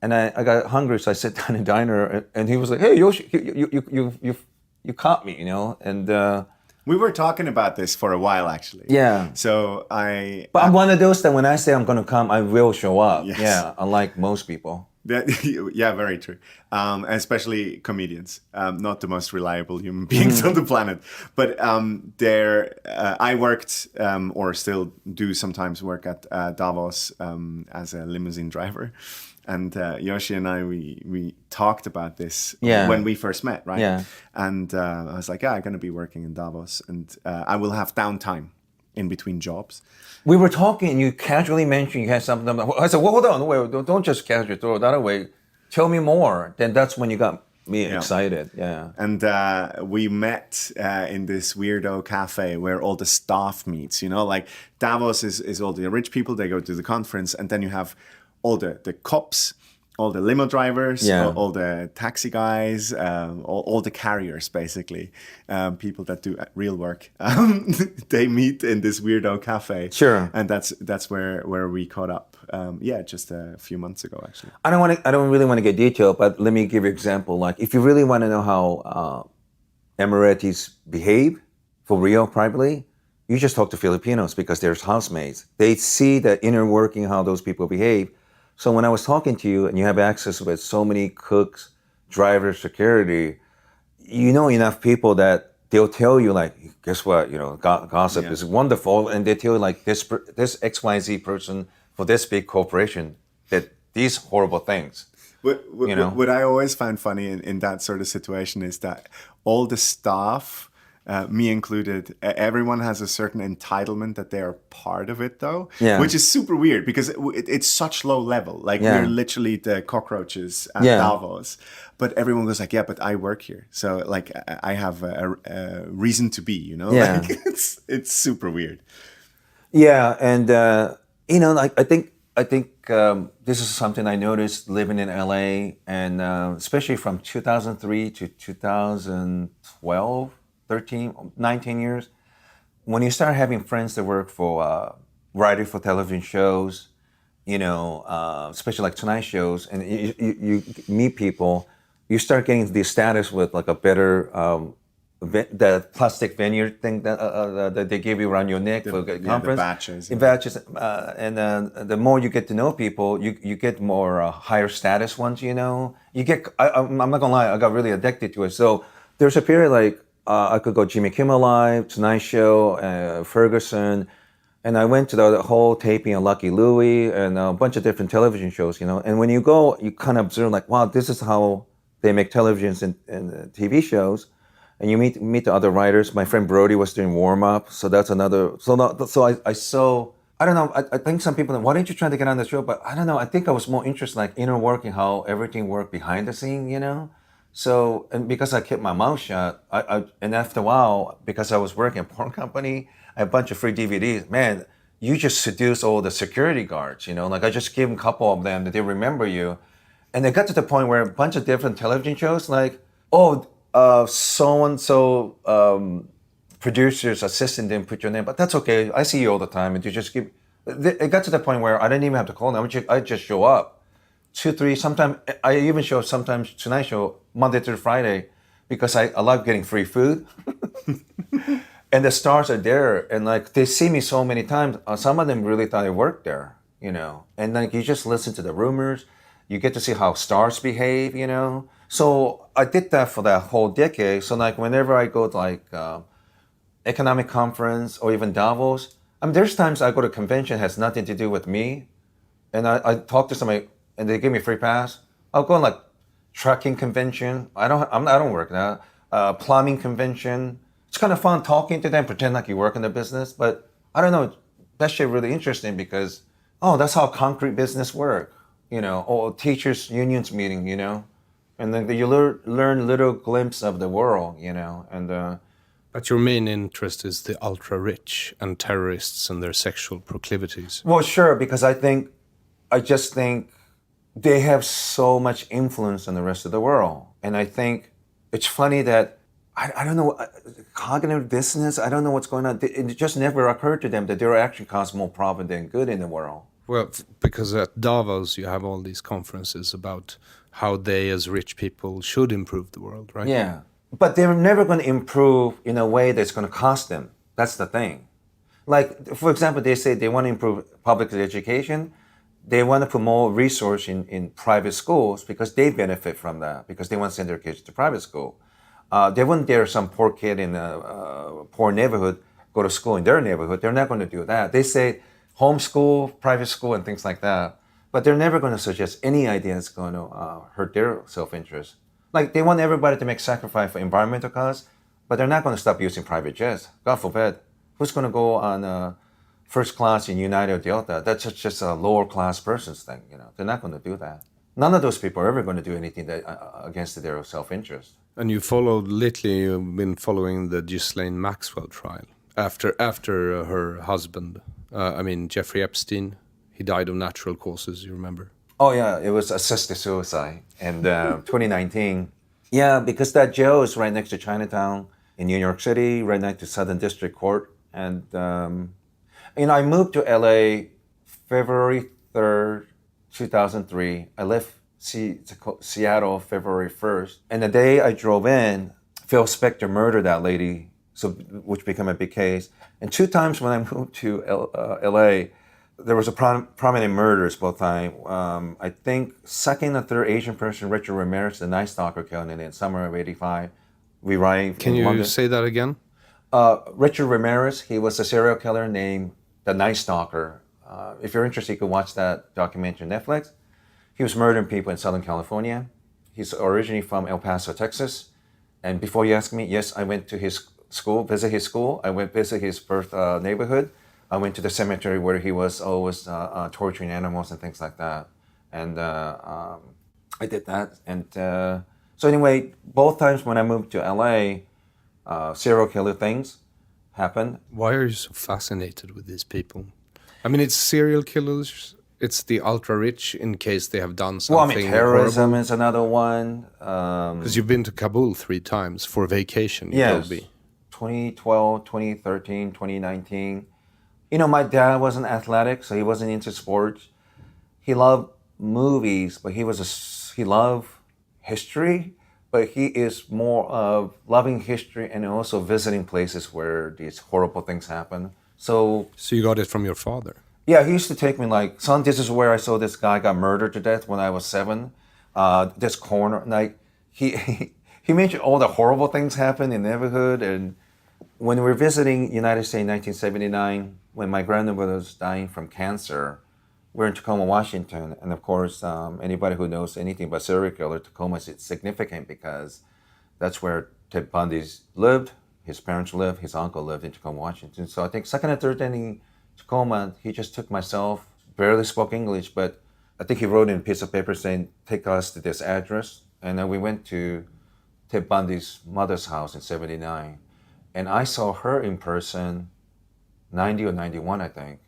Speaker 2: and I got hungry, so I sat down in a diner, and he was like, "Hey, Yoshi, you caught me," and.
Speaker 4: We were talking about this for a while, actually.
Speaker 2: Yeah.
Speaker 4: So
Speaker 2: But I'm one of those that when I say I'm going to come, I will show up.
Speaker 4: Yes.
Speaker 2: Yeah, unlike most people.
Speaker 4: Yeah, very true. Especially comedians, not the most reliable human beings on the planet. But I worked, or still do sometimes work at Davos as a limousine driver. And Yoshi and I, we talked about this when we first met, right?
Speaker 2: Yeah.
Speaker 4: And I was like, I'm going to be working in Davos, and I will have downtime in between jobs.
Speaker 2: We were talking, and you casually mentioned you had something. I said, well, hold on, wait, don't just casually throw it that away. Tell me more. Then that's when you got me excited. Yeah.
Speaker 4: And we met in this weirdo cafe where all the staff meets. Like Davos is all the rich people. They go to the conference, and then you have all the cops, all the limo drivers, all the taxi guys, all the carriers, basically, people that do real work. They meet in this weirdo cafe.
Speaker 2: Sure.
Speaker 4: And that's where we caught up. Just a few months ago, actually.
Speaker 2: I don't really want to get detailed, but let me give you an example. Like, if you really want to know how Emiratis behave for real privately, you just talk to Filipinos because there's housemates. They see the inner working, how those people behave. So when I was talking to you and you have access with so many cooks, drivers, security, you know enough people that they'll tell you, like, guess what, gossip is wonderful. And they tell you, like, this XYZ person for this big corporation did these horrible things.
Speaker 4: What I always find funny in that sort of situation is that all the staff, me included, everyone has a certain entitlement that they are part of it, though, which is super weird because it's such low level. Like, we're literally the cockroaches at Davos, but everyone goes like, but I work here, so like I have a reason to be, like it's super weird.
Speaker 2: Yeah, and like I think this is something I noticed living in LA, and especially from 2003 to 2012. 13, 19 years, when you start having friends that work for writing for television shows, especially like Tonight shows, and you meet people, you start getting the status with like a better, the plastic vineyard thing that they give you around your neck for a conference.
Speaker 4: The batches.
Speaker 2: And the more you get to know people, you get more higher status ones, You get, I'm not gonna lie, I got really addicted to it. So there's a period like, I could go Jimmy Kimmel Live, Tonight Show, Ferguson, and I went to the whole taping of Lucky Louie and a bunch of different television shows, And when you go, you kind of observe like, wow, this is how they make televisions and TV shows, and you meet the other writers. My friend Brody was doing warm up, so that's another. So I don't know. I think some people, why didn't you try to get on the show? But I don't know. I think I was more interested like inner working, how everything worked behind the scene, So, and because I kept my mouth shut, and after a while, because I was working at a porn company, I had a bunch of free DVDs. Man, you just seduce all the security guards, Like I just give them a couple of them that they remember you. And it got to the point where a bunch of different television shows, like, so-and-so producer's assistant didn't put your name, but that's okay. I see you all the time. And you just give, it got to the point where I didn't even have to call them. I just show up. 2, 3, sometimes I even show sometimes Tonight Show Monday through Friday because I love getting free food. And the stars are there, and like they see me so many times. Some of them really thought I worked there, And like you just listen to the rumors, you get to see how stars behave, So I did that for that whole decade. So like whenever I go to like economic conference or even Davos, there's times I go to a convention that has nothing to do with me, and I talk to somebody. And they give me a free pass. I'll go on like trucking convention. I don't work now. Plumbing convention. It's kind of fun talking to them, pretend like you work in the business. But I don't know. That shit really interesting because that's how concrete business work. Or teachers unions meeting. And then you learn little glimpse of the world. And.
Speaker 3: But your main interest is the ultra rich and terrorists and their sexual proclivities.
Speaker 2: Well, sure, because I just think. They have so much influence on the rest of the world. And I think it's funny that I don't know, cognitive dissonance. I don't know what's going on. It just never occurred to them that there actually cause more problem than good in the world.
Speaker 3: Well, because at Davos you have all these conferences about how they as rich people should improve the world, right?
Speaker 2: Yeah. But they're never going to improve in a way that's going to cost them. That's the thing. Like, for example, they say they want to improve public education. They want to put more resource in private schools because they benefit from that, because they want to send their kids to private school. They wouldn't dare some poor kid in a poor neighborhood go to school in their neighborhood. They're not going to do that. They say homeschool, private school, and things like that. But they're never going to suggest any idea that's going to hurt their self-interest. Like, they want everybody to make sacrifice for environmental cause, but they're not going to stop using private jets. God forbid. Who's going to go on first class in United or Delta? That's just a lower class person's thing. They're not going to do that. None of those people are ever going to do anything that, against their self-interest.
Speaker 3: And you've been following the Ghislaine Maxwell trial after her husband, Jeffrey Epstein, he died of natural causes, you remember?
Speaker 2: Oh yeah, it was assisted suicide in 2019. Yeah, because that jail is right next to Chinatown in New York City, right next to Southern District Court. And, I moved to LA February 3rd, 2003. I left Seattle February 1st. And the day I drove in, Phil Spector murdered that lady, which became a big case. And 2 times when I moved to LA, there was a prominent murders both times. I think second or third Asian person, Richard Ramirez, the Night Stalker, killed in the summer of '85. We arrived.
Speaker 3: Can you say that again?
Speaker 2: Richard Ramirez, he was a serial killer named the Night Stalker. If you're interested, you can watch that documentary on Netflix. He was murdering people in Southern California. He's originally from El Paso, Texas. And before you ask me, yes, I went to his school, visit his school. I went visit his birth neighborhood. I went to the cemetery where he was always torturing animals and things like that. And I did that. And so anyway, both times when I moved to LA, serial killer things happened.
Speaker 3: Why are you so fascinated with these people? I mean, it's serial killers. It's the ultra rich in case they have done something.
Speaker 2: Terrorism
Speaker 3: horrible.
Speaker 2: is another one.
Speaker 3: Because you've been to Kabul 3 times for vacation.
Speaker 2: Yes. 2012, 2013, 2019. My dad wasn't athletic, so he wasn't into sports. He loved movies, but he loved history. But he is more of loving history and also visiting places where these horrible things happen. So
Speaker 3: you got it from your father?
Speaker 2: Yeah, he used to take me like, son, this is where I saw this guy got murdered to death when I was 7. This corner, like he mentioned all the horrible things happened in the neighborhood. And when we were visiting United States in 1979, when my grandmother was dying from cancer, we're in Tacoma, Washington. And of course, anybody who knows anything about serial killer, Tacoma is significant because that's where Ted Bundy lived, his parents lived, his uncle lived in Tacoma, Washington. So I think second and third day in Tacoma, he just took myself, barely spoke English, but I think he wrote in a piece of paper saying, take us to this address. And then we went to Ted Bundy's mother's house in 79. And I saw her in person, 90 or 91, I think.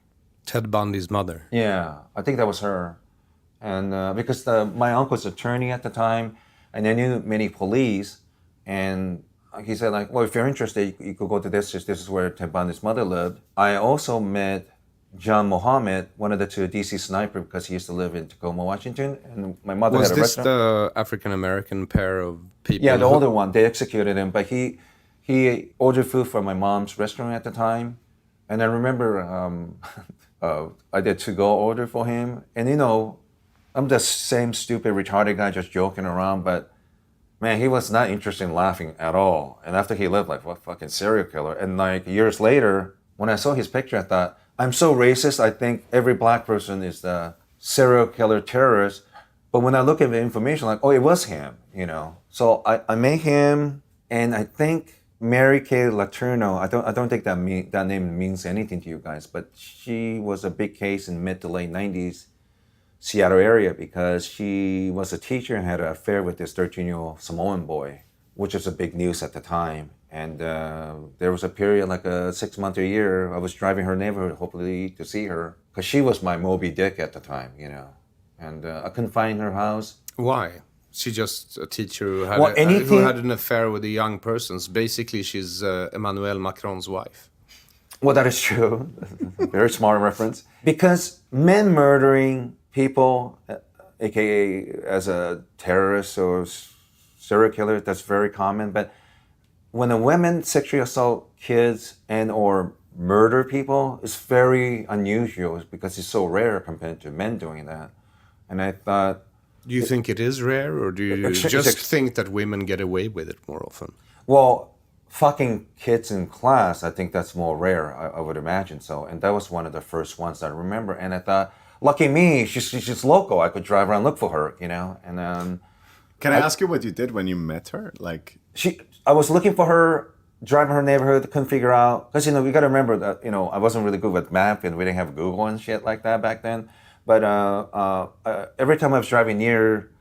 Speaker 3: Ted Bundy's mother?
Speaker 2: Yeah, I think that was her. And because my uncle's attorney at the time, and I knew many police, and he said, like, well, if you're interested, you could go to this is where Ted Bundy's mother lived. I also met John Mohammed, one of the 2 DC sniper, because he used to live in Tacoma, Washington, and my mother had a restaurant.
Speaker 3: Was this the African-American pair of people?
Speaker 2: Yeah, the older one. They executed him, but he ordered food from my mom's restaurant at the time. And I remember I did to-go order for him. And, I'm the same stupid, retarded guy just joking around, but man, he was not interested in laughing at all. And after he left, like, what fucking serial killer? And like years later, when I saw his picture, I thought, I'm so racist. I think every black person is the serial killer terrorist. But when I look at the information, like, oh, it was him, So I met him, and I think Mary Kay Letourneau, I don't think that name means anything to you guys, but she was a big case in mid to late 90s. Seattle area because she was a teacher and had an affair with this 13-year-old Samoan boy, which was a big news at the time. And there was a period, like a 6 month or a year, I was driving her neighborhood, hopefully to see her, because she was my Moby Dick at the time, And I couldn't find her house.
Speaker 3: Why? She's just a teacher who had,
Speaker 5: Well,
Speaker 3: who had an affair with a young person. So basically, she's Emmanuel Macron's wife.
Speaker 5: Well, that is true. Very smart reference. Because men murdering people, aka as a terrorist or serial killer, that's very common. But when a woman sexually assault kids and or murder people, it's very unusual because it's so rare compared to men doing that. And I thought,
Speaker 3: Do you think it is rare, or do you just think that women get away with it more often?
Speaker 5: well, fucking kids in class, I think that's more rare. I would imagine so. And that was one of the first ones I remember. And I thought, lucky me, she's local. I could drive around and look for her, you know. And
Speaker 4: Can I ask you what you did when you met her? Like,
Speaker 5: I was looking for her, driving her neighborhood, couldn't figure out. Because, you know, we got to remember that, you know, I wasn't really good with map and we didn't have Google and shit like that back then. But every time I was driving near,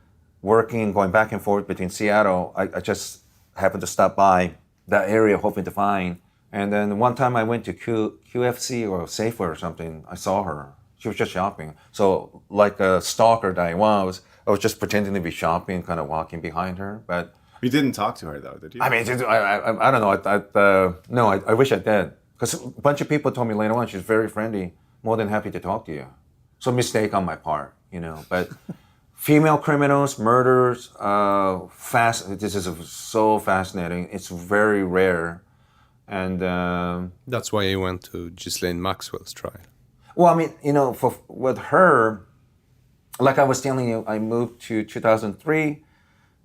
Speaker 5: working, going back and forth between Seattle, I just happened to stop by that area hoping to find. And then one time I went to QFC or Safeway or something, I saw her. She was just shopping. So like a stalker that I was just pretending to be shopping, kind of walking behind her. But
Speaker 4: you didn't talk to her though, did you?
Speaker 5: I mean, I don't know. No, I wish I did. Because a bunch of people told me later on she's very friendly, more than happy to talk to you. So mistake on my part, you know. But female criminals, murders, this is so fascinating. It's very rare. And
Speaker 3: that's why you went to Ghislaine Maxwell's trial.
Speaker 5: Well, I mean, you know, with her, like I was telling you, I moved to 2003.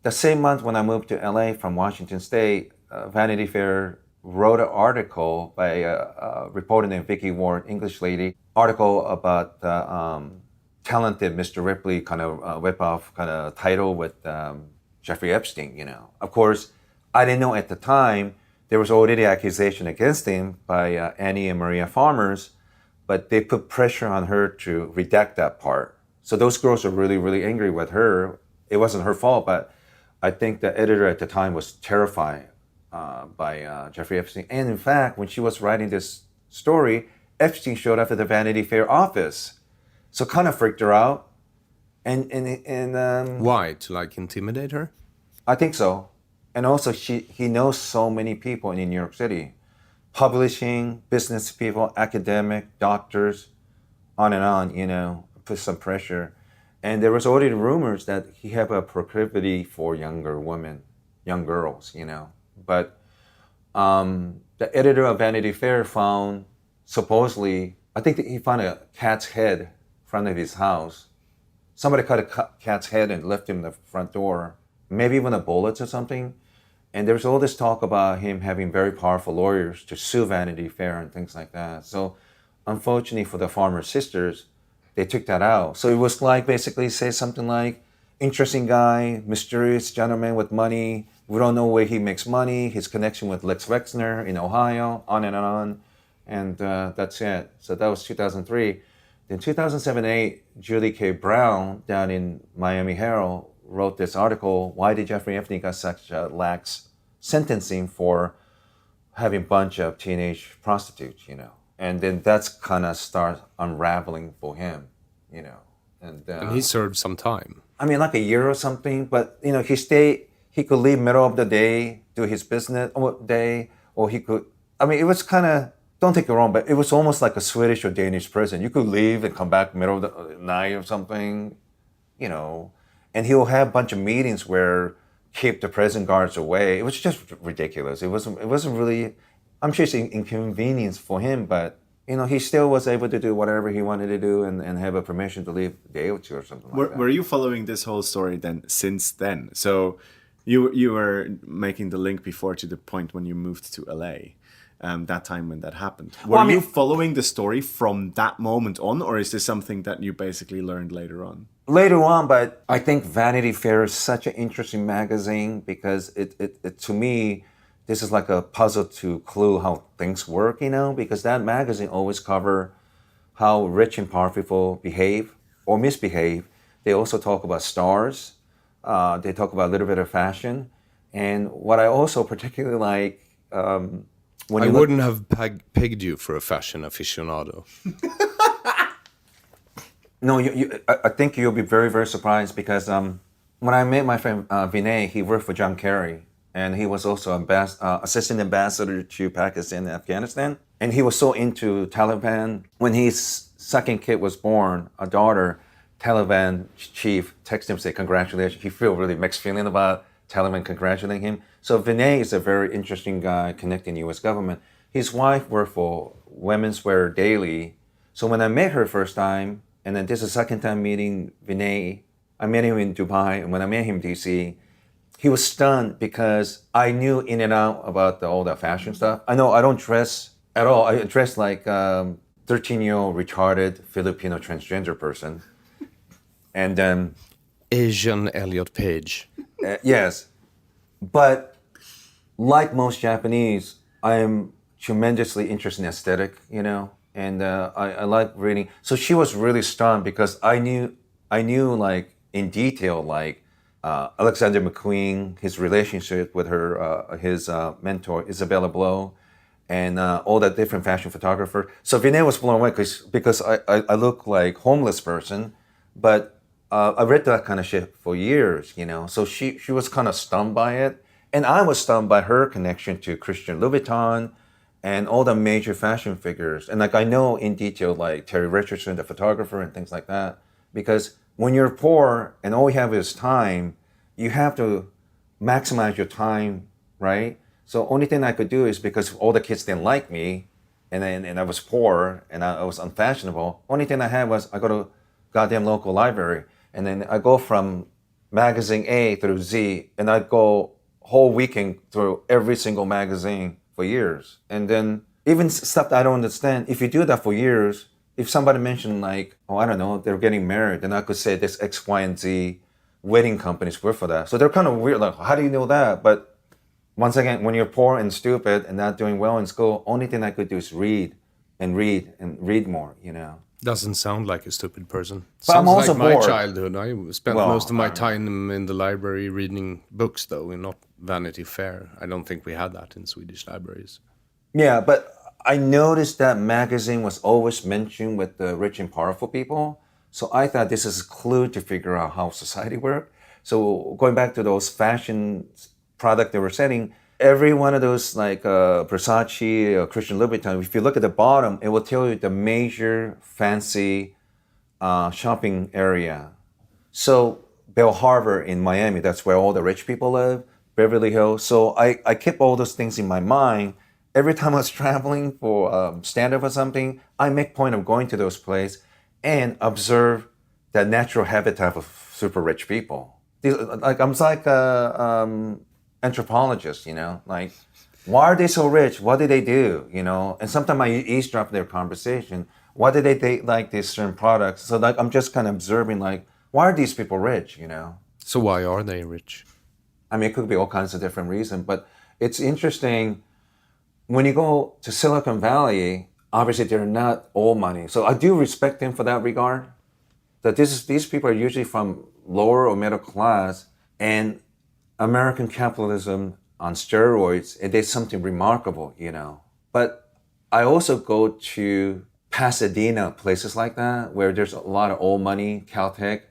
Speaker 5: The same month when I moved to LA from Washington State, Vanity Fair wrote an article by a reporter named Vicky Ward, English lady, article about talented Mr. Ripley kind of whip-off kind of title with Jeffrey Epstein, you know. Of course, I didn't know at the time there was already accusation against him by Annie and Maria Farmers, but they put pressure on her to redact that part. So those girls are really, really angry with her. It wasn't her fault, but I think the editor at the time was terrified by Jeffrey Epstein. And in fact, when she was writing this story, Epstein showed up at the Vanity Fair office. So kind of freaked her out. And
Speaker 3: why? To like intimidate her?
Speaker 5: I think so. And also he knows so many people in New York City. Publishing, business people, academic, doctors, on and on, you know, put some pressure. And there was already rumors that he had a proclivity for younger women, young girls, you know. But the editor of Vanity Fair found, supposedly, I think that he found a cat's head in front of his house. Somebody cut a cat's head and left him in the front door, maybe even a bullet or something. And there's all this talk about him having very powerful lawyers to sue Vanity Fair and things like that. So unfortunately for the Farmer sisters, they took that out. So it was like basically say something like, interesting guy, mysterious gentleman with money. We don't know where he makes money, his connection with Lex Wexner in Ohio, on and on. And that's it. So that was 2003. Then 2007-8, Julie K. Brown down in Miami Herald wrote this article, why did Jeffrey Epstein got such a lax sentencing for having a bunch of teenage prostitutes, you know? And then that's kind of start unraveling for him, you know? And
Speaker 3: he served some time.
Speaker 5: I mean, like a year or something, but, you know, he could leave middle of the day, do his business day, or he could, I mean, it was kind of, don't take it wrong, but it was almost like a Swedish or Danish prison. You could leave and come back middle of the night or something, you know? And he'll have a bunch of meetings where keep the prison guards away. It was just ridiculous. It wasn't really, I'm sure it's an inconvenience for him, but you know, he still was able to do whatever he wanted to do and have a permission to leave a day or two or something like that.
Speaker 4: Were you following this whole story then since then? So you were making the link before to the point when you moved to LA. That time when that happened. Were you following the story from that moment on, or is this something that you basically learned later on?
Speaker 5: Later on, but I think Vanity Fair is such an interesting magazine because it to me, this is like a puzzle to clue how things work, you know, because that magazine always cover how rich and powerful people behave or misbehave. They also talk about stars. They talk about a little bit of fashion. And what I also particularly like, when
Speaker 3: I wouldn't have pegged you for a fashion aficionado.
Speaker 5: No, I think you'll be very, very surprised because when I met my friend Vinay, he worked for John Kerry, and he was also assistant ambassador to Pakistan and Afghanistan. And he was so into Taliban. When his second kid was born, a daughter, Taliban chief texted him, say congratulations. He felt really mixed feeling about Taliban congratulating him. So Vinay is a very interesting guy connecting the U.S. government. His wife worked for Women's Wear Daily. So when I met her first time, and then this is the second time meeting Vinay, I met him in Dubai, and when I met him in DC, he was stunned because I knew in and out about all the fashion stuff. I know I don't dress at all. I dress like 13-year-old retarded Filipino transgender person. And then
Speaker 3: Asian Elliot Page.
Speaker 5: yes, but like most Japanese, I am tremendously interested in aesthetic, and I like reading. So she was really stunned because I knew like in detail, like Alexander McQueen, his relationship with his mentor Isabella Blow, and all the different fashion photographers. So Vinay was blown away because I look like homeless person, but I read that kind of shit for years, So she was kind of stunned by it, and I was stunned by her connection to Christian Louboutin and all the major fashion figures. And like I know in detail, like Terry Richardson, the photographer, and things like that. Because when you're poor and all you have is time, you have to maximize your time, right? So only thing I could do is because all the kids didn't like me, and I was poor and I was unfashionable. Only thing I had was I go to goddamn local library, and then I go from magazine A through Z, and I go whole weekend through every single magazine for years. And then even stuff that I don't understand, if you do that for years, if somebody mentioned like, oh, I don't know, they're getting married, then I could say this X, Y, and Z wedding companies work for that. So they're kind of weird, like, how do you know that? But once again, when you're poor and stupid and not doing well in school, only thing I could do is read and read and read more,
Speaker 3: Doesn't sound like a stupid person.
Speaker 5: But I'm
Speaker 3: Sounds
Speaker 5: also
Speaker 3: like my
Speaker 5: bored.
Speaker 3: childhood. I spent
Speaker 5: Well,
Speaker 3: most of my time in the library reading books, though, and not Vanity Fair. I don't think we had that in Swedish libraries.
Speaker 5: Yeah, but I noticed that magazine was always mentioned with the rich and powerful people. So I thought this is a clue to figure out how society works. So going back to those fashion product they were selling, every one of those like Versace or Christian Louboutin, if you look at the bottom, it will tell you the major fancy shopping area. So Bell Harbor in Miami, that's where all the rich people live, Beverly Hills. So I kept all those things in my mind. Every time I was traveling for stand-up or something, I make point of going to those places and observe the natural habitat of super rich people. Like I'm like an anthropologist, like why are they so rich? What did they do? And sometimes I eavesdrop their conversation. Why did they like these certain products? So like I'm just kind of observing like why are these people rich?
Speaker 3: So why are they rich?
Speaker 5: I mean, it could be all kinds of different reasons, but it's interesting. When you go to Silicon Valley, obviously they're not all money. So I do respect them for that regard. That these people are usually from lower or middle class, and American capitalism on steroids, it is something remarkable, But I also go to Pasadena, places like that, where there's a lot of old money, Caltech.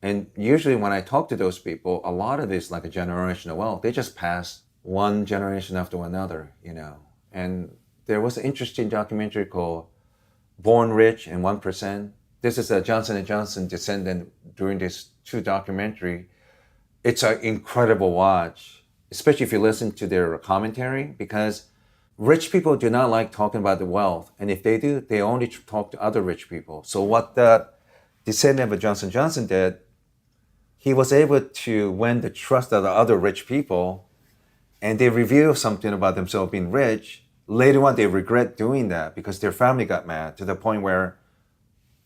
Speaker 5: And usually when I talk to those people, a lot of it is like a generational wealth. They just pass one generation after another, And there was an interesting documentary called Born Rich and 1%. This is a Johnson & Johnson descendant during this two documentary. It's an incredible watch, especially if you listen to their commentary, because rich people do not like talking about the wealth. And if they do, they only talk to other rich people. So what the descendant of Johnson & Johnson did, he was able to win the trust of the other rich people, and they reveal something about themselves being rich. Later on, they regret doing that because their family got mad to the point where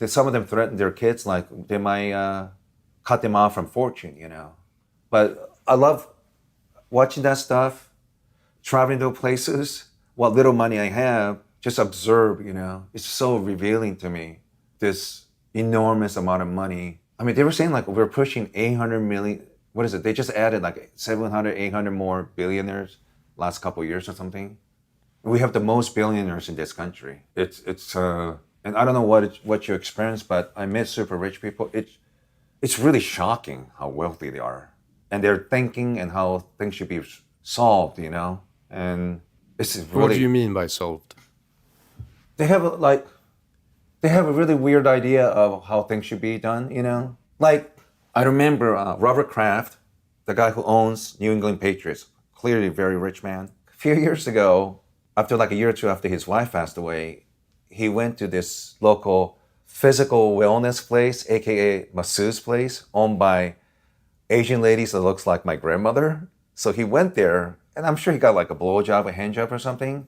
Speaker 5: some of them threatened their kids, like they might cut them off from fortune, But I love watching that stuff, traveling to places, what little money I have, just observe, It's so revealing to me, this enormous amount of money. I mean, they were saying like we're pushing 800 million. What is it? They just added like 700, 800 more billionaires last couple of years or something. We have the most billionaires in this country. It's and I don't know what you experience, but I met super rich people. it's really shocking how wealthy they are. And they're thinking and how things should be solved, you know? And it's really...
Speaker 3: What do you mean by solved?
Speaker 5: They have a really weird idea of how things should be done, you know? Like, I remember Robert Kraft, the guy who owns New England Patriots, clearly a very rich man. A few years ago, after like a year or two after his wife passed away, he went to this local physical wellness place, aka masseuse place, owned by Asian ladies that looks like my grandmother. So he went there, and I'm sure he got like a blowjob, a hand job or something.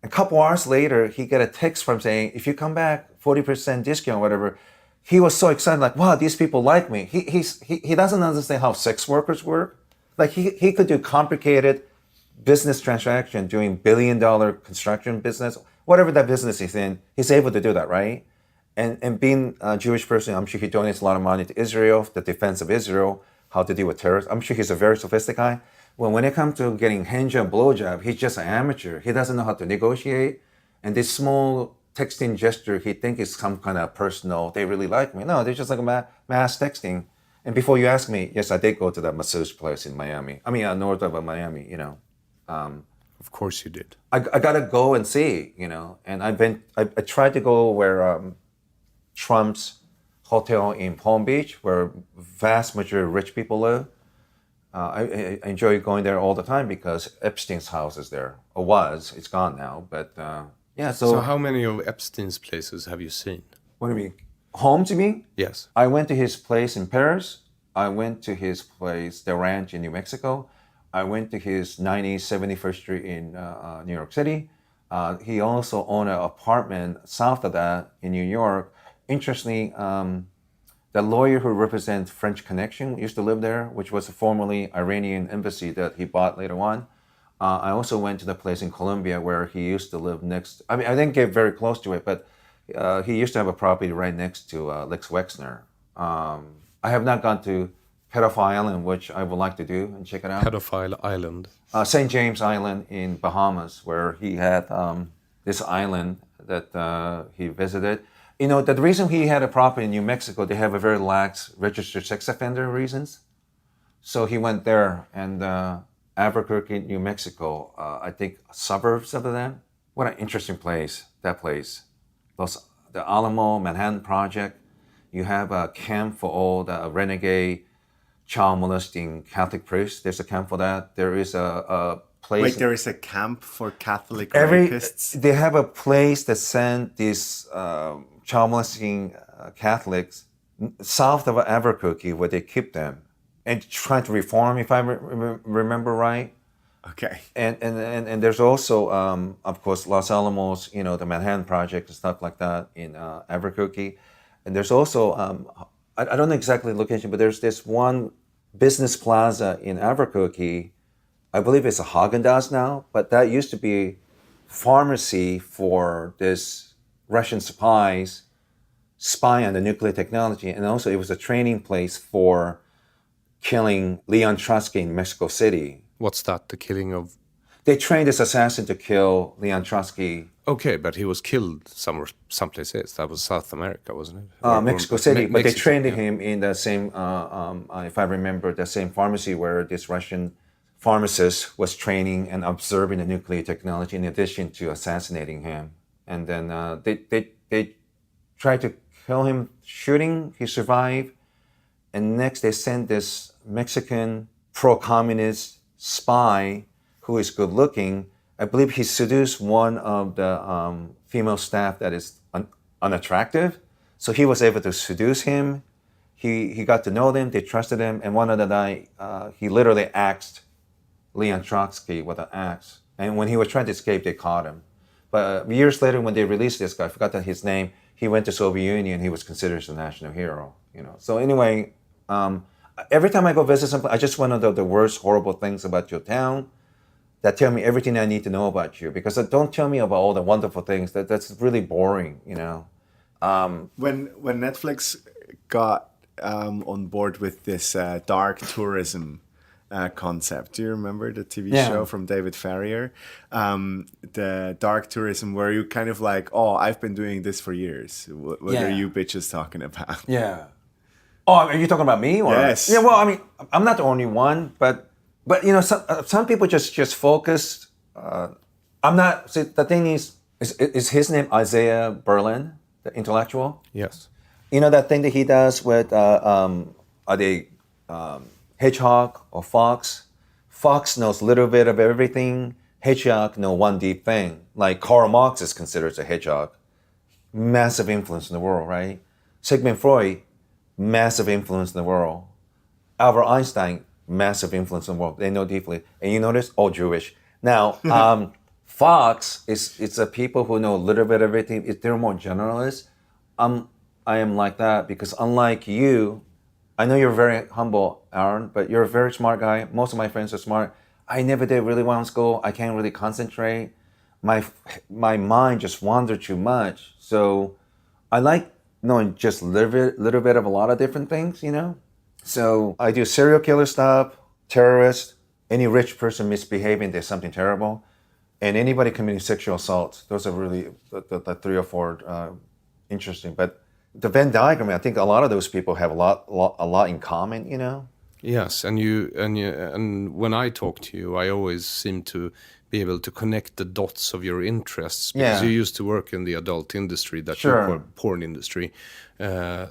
Speaker 5: A couple hours later, he got a text from saying, if you come back, 40% discount, whatever. He was so excited, like, wow, these people like me. He doesn't understand how sex workers work. Like he could do complicated business transaction, doing $1 billion construction business, whatever that business he's in, he's able to do that, right? And being a Jewish person, I'm sure he donates a lot of money to Israel, the defense of Israel, how to deal with terrorists. I'm sure he's a very sophisticated guy. When it comes to getting handjob, blowjob, he's just an amateur. He doesn't know how to negotiate. And this small texting gesture, he thinks is some kind of personal, they really like me. No, they're just like a mass texting. And before you ask me, yes, I did go to that masseuse place in Miami. I mean, north of Miami, you know.
Speaker 3: Of course you did.
Speaker 5: I gotta go and see, you know. And I tried to go where Trump's hotel in Palm Beach, where vast majority of rich people live. I enjoy going there all the time because Epstein's house is there, or was. It's gone now, but yeah.
Speaker 3: So how many of Epstein's places have you seen?
Speaker 5: What do you mean? Homes, you mean?
Speaker 3: Yes.
Speaker 5: I went to his place in Paris. I went to his place, the ranch in New Mexico. I went to his 71st Street in New York City. He also owned an apartment south of that in New York. Interestingly, the lawyer who represents French Connection used to live there, which was a formerly Iranian embassy that he bought later on. I also went to the place in Colombia where he used to live next. I mean, I didn't get very close to it, but he used to have a property right next to Lex Wexner. I have not gone to Pedophile Island, which I would like to do and check it out.
Speaker 3: Pedophile Island.
Speaker 5: St. James Island in Bahamas, where he had this island that he visited. You know, the reason he had a property in New Mexico, they have a very lax registered sex offender reasons. So he went there, and Albuquerque, New Mexico, I think suburbs of them. What an interesting place, that place. The Alamo, Manhattan Project. You have a camp for all the renegade child molesting Catholic priests. There's a camp for that. There is a place.
Speaker 4: Wait, there is a camp for Catholic rapists?
Speaker 5: They have a place that sent these child molesting Catholics south of Albuquerque where they keep them and trying to reform, if I remember right.
Speaker 4: Okay.
Speaker 5: And there's also, of course, Los Alamos, you know, the Manhattan Project and stuff like that in Albuquerque. And there's also, I don't know exactly the location, but there's this one business plaza in Albuquerque. I believe it's a Haagen-Dazs now, but that used to be pharmacy for this Russian spies spy on the nuclear technology. And also it was a training place for killing Leon Trotsky in Mexico City.
Speaker 3: What's that? The killing of...
Speaker 5: They trained this assassin to kill Leon Trotsky.
Speaker 3: Okay, but he was killed someplace else. That was South America, wasn't it?
Speaker 5: Mexico City. But
Speaker 3: Mexico,
Speaker 5: they trained
Speaker 3: yeah.
Speaker 5: him in the same, if I remember, the same pharmacy where this Russian pharmacist was training and observing the nuclear technology in addition to assassinating him. And then they tried to kill him shooting. He survived. And next they sent this Mexican pro-communist spy who is good looking. I believe he seduced one of the female staff that is unattractive. So he was able to seduce him. He got to know them. They trusted him. And one of the night, he literally axed Leon Trotsky with an axe. And when he was trying to escape, they caught him. But years later, when they released this guy, I forgot his name, he went to Soviet Union. He was considered a national hero. You know. So anyway, every time I go visit something, I just want to know the worst, horrible things about your town that tell me everything I need to know about you. Because don't tell me about all the wonderful things. That's really boring, you know.
Speaker 4: When Netflix got on board with this dark tourism concept, do you remember the TV show from David Farrier? The dark tourism, where you kind of like, oh, I've been doing this for years. What are you bitches talking about?
Speaker 5: Yeah. Oh, are you talking about me? Or?
Speaker 4: Yes.
Speaker 5: Yeah. Well, I mean, I'm not the only one, but you know, some people just focus. I'm not. See, the thing is his name Isaiah Berlin, the intellectual?
Speaker 3: Yes.
Speaker 5: You know that thing that he does with are they hedgehog or fox? Fox knows a little bit of everything. Hedgehog know one deep thing. Like Karl Marx is considered a hedgehog. Massive influence in the world, right? Sigmund Freud, massive influence in the world. Albert Einstein, massive influence in the world. They know deeply. And you notice, all Jewish. Now, Fox it's a people who know a little bit of everything. They're more generalists. I am like that because unlike you, I know you're very humble, Aaron, but you're a very smart guy. Most of my friends are smart. I never did really well in school. I can't really concentrate. My mind just wandered too much. So I like knowing just a little bit of a lot of different things, you know? So I do serial killer stuff, terrorist, any rich person misbehaving, there's something terrible, and anybody committing sexual assaults. Those are really the three or four interesting. But the Venn diagram, I think a lot of those people have a lot in common, you know?
Speaker 3: Yes, and when I talk to you, I always seem to be able to connect the dots of your interests because
Speaker 5: Yeah.
Speaker 3: you used to work in the adult industry, that
Speaker 5: Sure.
Speaker 3: porn industry,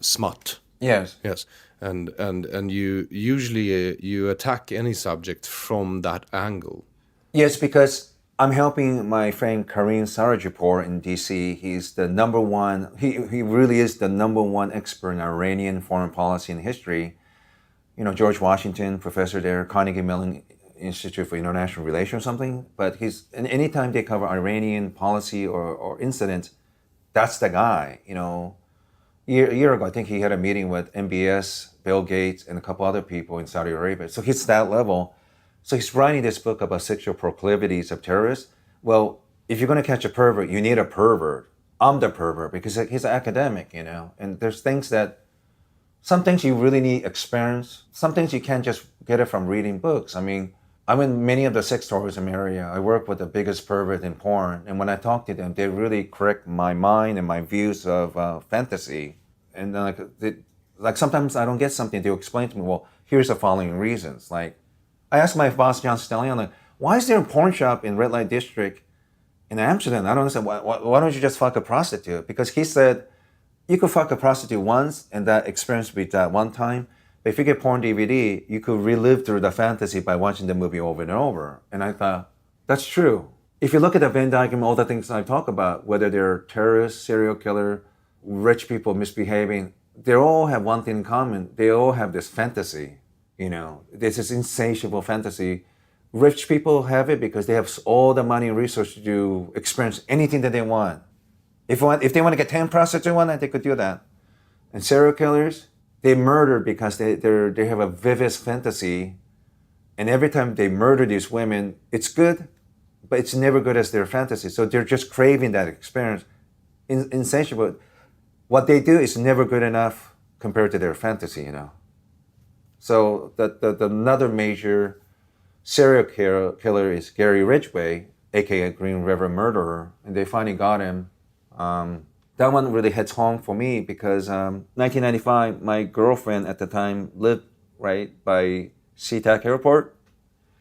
Speaker 3: smut.
Speaker 5: Yes.
Speaker 3: Yes, and you usually you attack any subject from that angle.
Speaker 5: Yes, because I'm helping my friend Kareem Sarajipur in DC. He's the number one, he really is the number one expert in Iranian foreign policy and history. You know, George Washington, professor there, Carnegie Mellon Institute for International Relations or something. But and anytime they cover Iranian policy or incidents, that's the guy, you know. A year ago, I think he had a meeting with MBS, Bill Gates, and a couple other people in Saudi Arabia. So he's that level. So he's writing this book about sexual proclivities of terrorists. Well, if you're going to catch a pervert, you need a pervert. I'm the pervert because he's an academic, you know. And there's some things you really need experience. Some things you can't just get it from reading books. I mean, I'm in many of the sex tourism area. I work with the biggest pervert in porn. And when I talk to them, they really correct my mind and my views of fantasy. And like sometimes I don't get something, they'll explain to me, well, here's the following reasons. Like, I asked my boss, John Stellion, like, why is there a porn shop in Red Light District in Amsterdam? I don't understand. Why don't you just fuck a prostitute? Because he said, you could fuck a prostitute once and that experience will be that one time. But if you get porn DVD, you could relive through the fantasy by watching the movie over and over. And I thought, that's true. If you look at the Venn diagram, all the things I talk about, whether they're terrorists, serial killer, rich people misbehaving, they all have one thing in common. They all have this fantasy, you know. There's this insatiable fantasy. Rich people have it because they have all the money and resources to experience anything that they want. If they want to get 10 prostitutes one night, they could do that. And serial killers, they murder because they have a vivid fantasy. And every time they murder these women, it's good, but it's never good as their fantasy. So they're just craving that experience. Insatiable. What they do is never good enough compared to their fantasy, you know. So the another major serial killer is Gary Ridgway, aka Green River Murderer, and they finally got him. That one really hits home for me because 1995, my girlfriend at the time lived right by SeaTac Airport.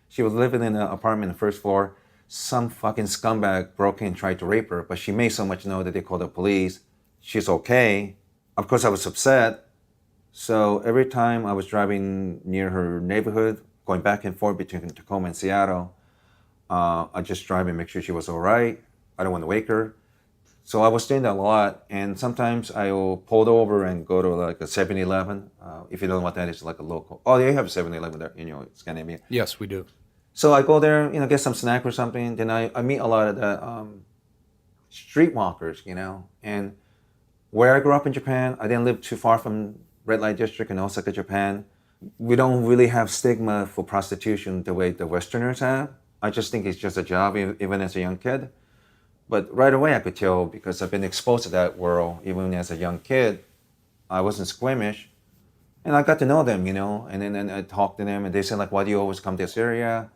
Speaker 5: She was living in an apartment on the first floor. Some fucking scumbag broke in and tried to rape her, but she made so much noise that they called the police. She's okay. Of course, I was upset. So every time I was driving near her neighborhood, going back and forth between Tacoma and Seattle, I just drive and make sure she was all right. I don't want to wake her. So I was staying there a lot, and sometimes I will pull over and go to like a 7-Eleven. If you don't know what that is, like a local. Oh, they have a 7-Eleven there in Scandinavia.
Speaker 3: Yes, we do.
Speaker 5: So I go there, get some snack or something. Then I meet a lot of the streetwalkers, and where I grew up in Japan, I didn't live too far from Red Light District in Osaka, Japan. We don't really have stigma for prostitution the way the Westerners have. I just think it's just a job, even as a young kid. But right away I could tell because I've been exposed to that world even as a young kid. I wasn't squeamish. And I got to know them, and then I talked to them and they said, like, why do you always come to this area?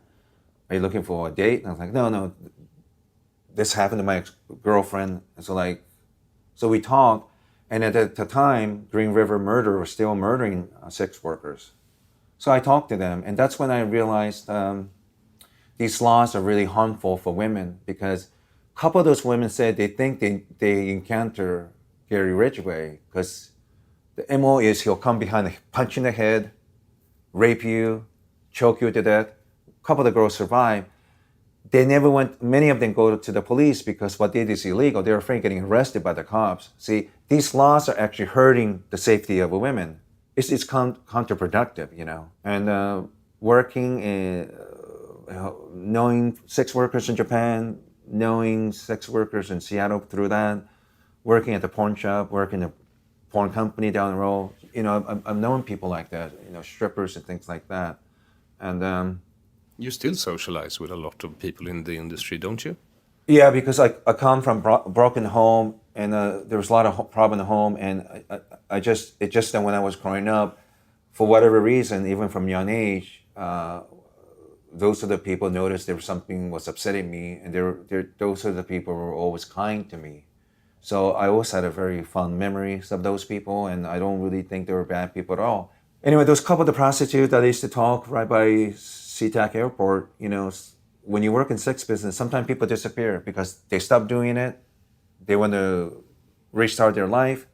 Speaker 5: Are you looking for a date? And I was like, no, this happened to my girlfriend. And so we talked. And at the time, Green River Murder was still murdering sex workers. So I talked to them, and that's when I realized these laws are really harmful for women, because a couple of those women said they think they encounter Gary Ridgway because the MO is he'll come behind, punch you in the head, rape you, choke you to death. A couple of the girls survive. They never went, many of them go to the police because what they did is illegal. They're afraid of getting arrested by the cops. See, these laws are actually hurting the safety of women. It's counterproductive, you know. And knowing sex workers in Japan, knowing sex workers in Seattle through that, working at the porn shop, working at a porn company down the road, you know, I've known people like that, you know, strippers and things like that. And
Speaker 3: You still socialize with a lot of people in the industry, don't you?
Speaker 5: yeah, because I come from broken home, and there was a lot of problem in the home, and it just that when I was growing up, for whatever reason, even from young age, those are the people noticed there was something was upsetting me, and those are the people who were always kind to me. So I always had a very fond memories of those people, and I don't really think they were bad people at all. Anyway, those couple of the prostitutes that I used to talk right by SeaTac Airport, you know, when you work in sex business, sometimes people disappear because they stop doing it. They want to restart their life.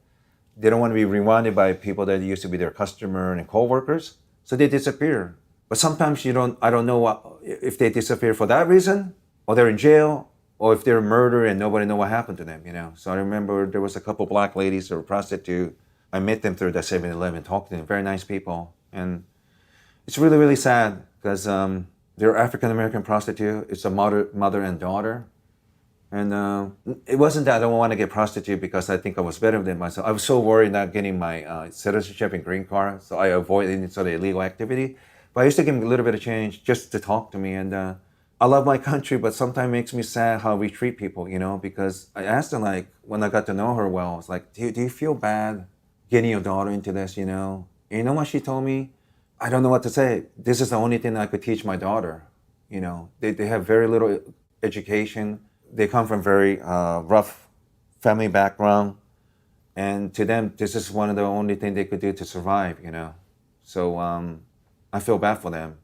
Speaker 5: They don't want to be rewinded by people that used to be their customer and co-workers. So they disappear. But sometimes I don't know if they disappear for that reason, or they're in jail, or if they're murdered and nobody know what happened to them, you know. So I remember there was a couple black ladies that were prostitute. I met them through the 7-Eleven, talked to them, very nice people. And it's really, really sad because they're African-American prostitute. It's a mother and daughter. And it wasn't that I don't want to get prostitute because I think I was better than myself. I was so worried not getting my citizenship and green card, so I avoided any sort of illegal activity. But I used to give them a little bit of change just to talk to me. And I love my country, but sometimes it makes me sad how we treat people, you know, because I asked them, like, when I got to know her well, I was like, do you feel bad getting your daughter into this, you know? And you know what she told me? I don't know what to say. This is the only thing I could teach my daughter. You know, they have very little education. They come from very rough family background. And to them, this is one of the only things they could do to survive, you know. So I feel bad for them.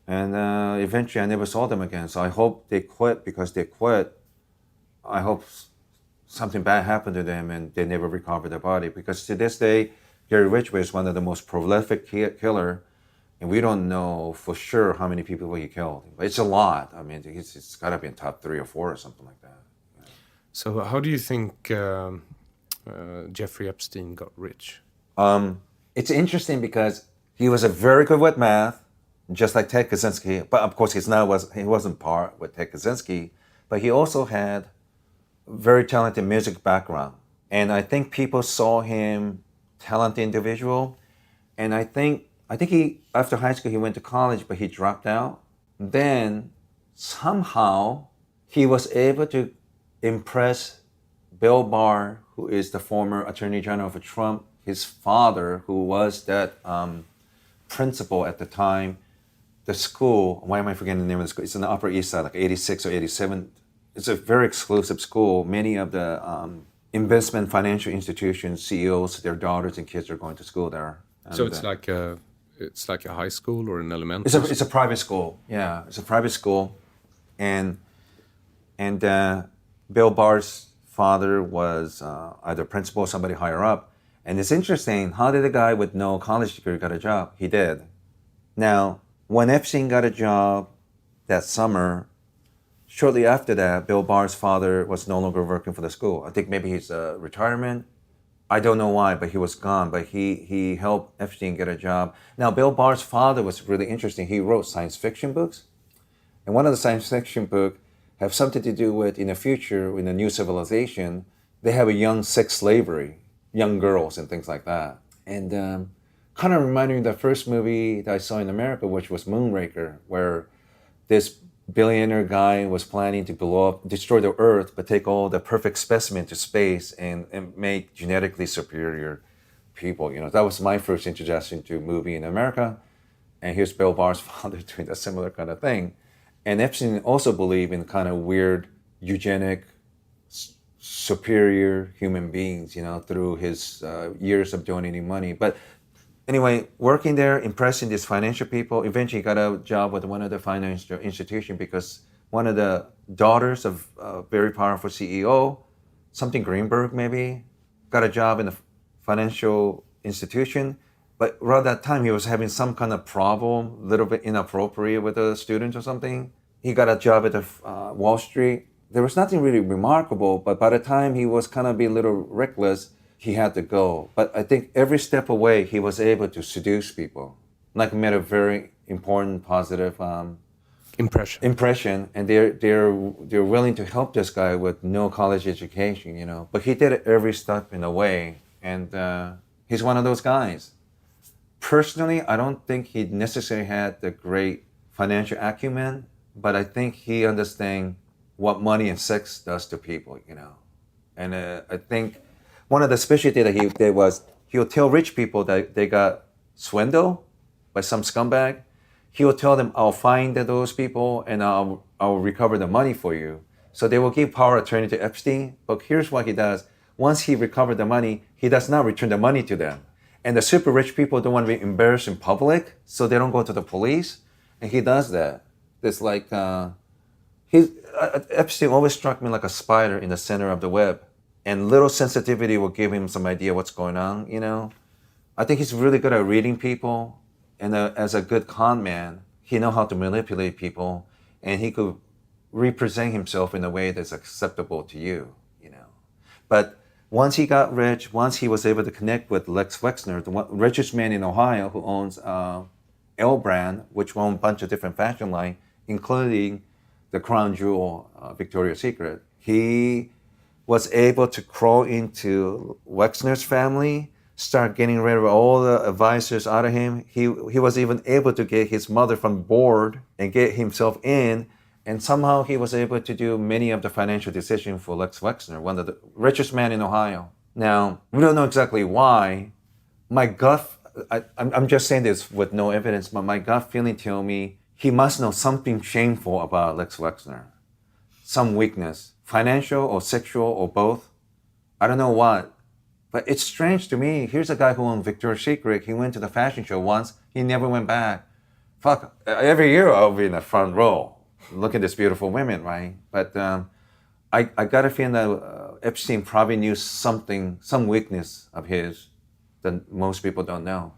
Speaker 5: And eventually I never saw them again. So I hope they quit, because they quit. I hope something bad happened to them and they never recover their body. Because to this day, Gary Ridgway is one of the most prolific killer, and we don't know for sure how many people he killed. But it's a lot. I mean, it's got to be in top 3 or 4 or something like that. Yeah.
Speaker 3: So how do you think Jeffrey Epstein got rich?
Speaker 5: It's interesting because he was a very good with math, just like Ted Kaczynski. But of course, he wasn't par with Ted Kaczynski. But he also had very talented music background. And I think people saw him talented individual. And I think he, after high school, he went to college, but he dropped out. Then somehow he was able to impress Bill Barr, who is the former Attorney General for Trump, his father, who was that principal at the time, the school. Why am I forgetting the name of the school? It's in the Upper East Side, like 86 or 87. It's a very exclusive school. Many of the investment financial institutions, CEOs, their daughters and kids are going to school there. And
Speaker 3: So it's like a high school or an elementary?
Speaker 5: it's a private school. Yeah, it's a private school, and Bill Barr's father was either principal or somebody higher up. And it's interesting, how did a guy with no college degree got a job? He did. Now, when Epstein got a job that summer, shortly after that, Bill Barr's father was no longer working for the school. I think maybe he's retirement. I don't know why, but he was gone. But he helped Epstein get a job. Now, Bill Barr's father was really interesting. He wrote science fiction books. And one of the science fiction books have something to do with, in the future, in a new civilization, they have a young sex slavery, young girls and things like that. And kind of reminded me of the first movie that I saw in America, which was Moonraker, where this billionaire guy was planning to destroy the Earth, but take all the perfect specimen to space and make genetically superior people. You know, that was my first introduction to a movie in America. And here's Bill Barr's father doing a similar kind of thing. And Epstein also believed in kind of weird eugenic superior human beings, through his years of donating money. But anyway, working there, impressing these financial people, eventually got a job with one of the financial institutions because one of the daughters of a very powerful CEO, something Greenberg maybe, got a job in a financial institution. But around that time, he was having some kind of problem, a little bit inappropriate with a student or something. He got a job at the Wall Street. There was nothing really remarkable, but by the time he was kind of being a little reckless, he had to go. But I think every step away, he was able to seduce people. Like made a very important, positive impression, and they're willing to help this guy with no college education, But he did it every step in the way, and he's one of those guys. Personally, I don't think he necessarily had the great financial acumen, but I think he understands what money and sex does to people, And I think one of the specialty that he did was he'll tell rich people that they got swindled by some scumbag. He will tell them, I'll find those people and I'll recover the money for you. So they will give power of attorney to Epstein. But here's what he does. Once he recovered the money, he does not return the money to them. And the super rich people don't want to be embarrassed in public, so they don't go to the police. And he does that. It's like, Epstein always struck me like a spider in the center of the web. And little sensitivity will give him some idea what's going on, I think he's really good at reading people. And as a good con man, he knows how to manipulate people. And he could represent himself in a way that's acceptable to you, But once he got rich, once he was able to connect with Lex Wexner, the richest man in Ohio who owns L Brand, which owns a bunch of different fashion lines, including the crown jewel Victoria's Secret, he was able to crawl into Wexner's family, start getting rid of all the advisors out of him. He was even able to get his mother from board and get himself in. And somehow he was able to do many of the financial decisions for Lex Wexner, one of the richest men in Ohio. Now, we don't know exactly why. My gut, I'm just saying this with no evidence, but my gut feeling tells me he must know something shameful about Lex Wexner. Some weakness, financial or sexual or both. I don't know what. But it's strange to me. Here's a guy who owned Victoria's Secret. He went to the fashion show once. He never went back. Fuck, every year I'll be in the front row. Look at these beautiful women, right? But I got a feeling that Epstein probably knew something, some weakness of his that most people don't know,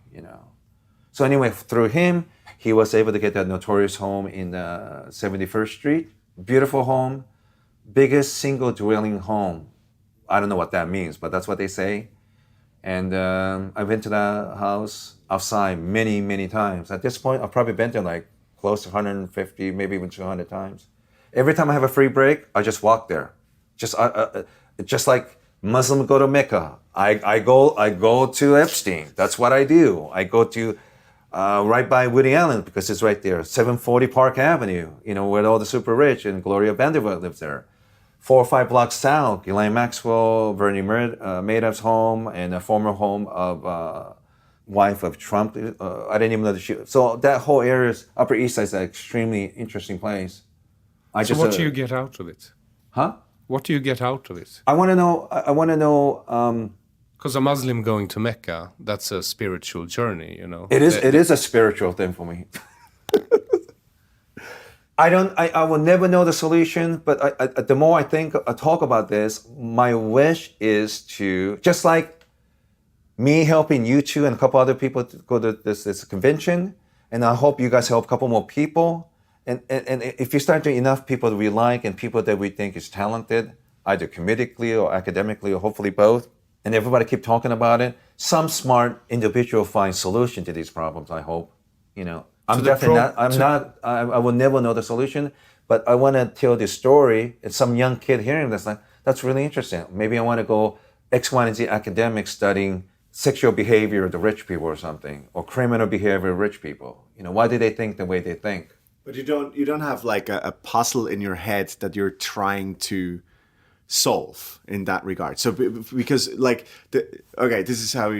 Speaker 5: So anyway, through him, he was able to get that notorious home in 71st Street. Beautiful home, biggest single dwelling home. I don't know what that means, but that's what they say. And I went to that house outside many, many times. At this point, I've probably been there like close to 150, maybe even 200 times. Every time I have a free break, I just walk there. Just like Muslims go to Mecca. I go to Epstein. That's what I do. I go to right by Woody Allen because it's right there. 740 Park Avenue, where all the super rich, and Gloria Vanderbilt lives there. 4 or 5 blocks south, Ghislaine Maxwell, Bernie Madoff's home, and a former home of wife of Trump. I didn't even know so that whole area, Upper East Side, is an extremely interesting place.
Speaker 3: So what do you get out of it?
Speaker 5: Huh?
Speaker 3: What do you get out of it?
Speaker 5: I want to know.
Speaker 3: Because a Muslim going to Mecca, that's a spiritual journey,
Speaker 5: It is a spiritual thing for me. I will never know the solution, but the more I talk about this, my wish is to, just like me helping you two and a couple other people to go to this convention, and I hope you guys help a couple more people. And if you start doing enough people that we like and people that we think is talented, either comedically or academically or hopefully both, and everybody keep talking about it, some smart individual finds solution to these problems, I hope. I will never know the solution, but I want to tell this story. It's some young kid hearing this, like, that's really interesting. Maybe I want to go X, Y, and Z academics studying sexual behavior of the rich people or something, or criminal behavior of rich people. Why do they think the way they think?
Speaker 4: But you don't have like a puzzle in your head that you're trying to solve in that regard. So because like this is how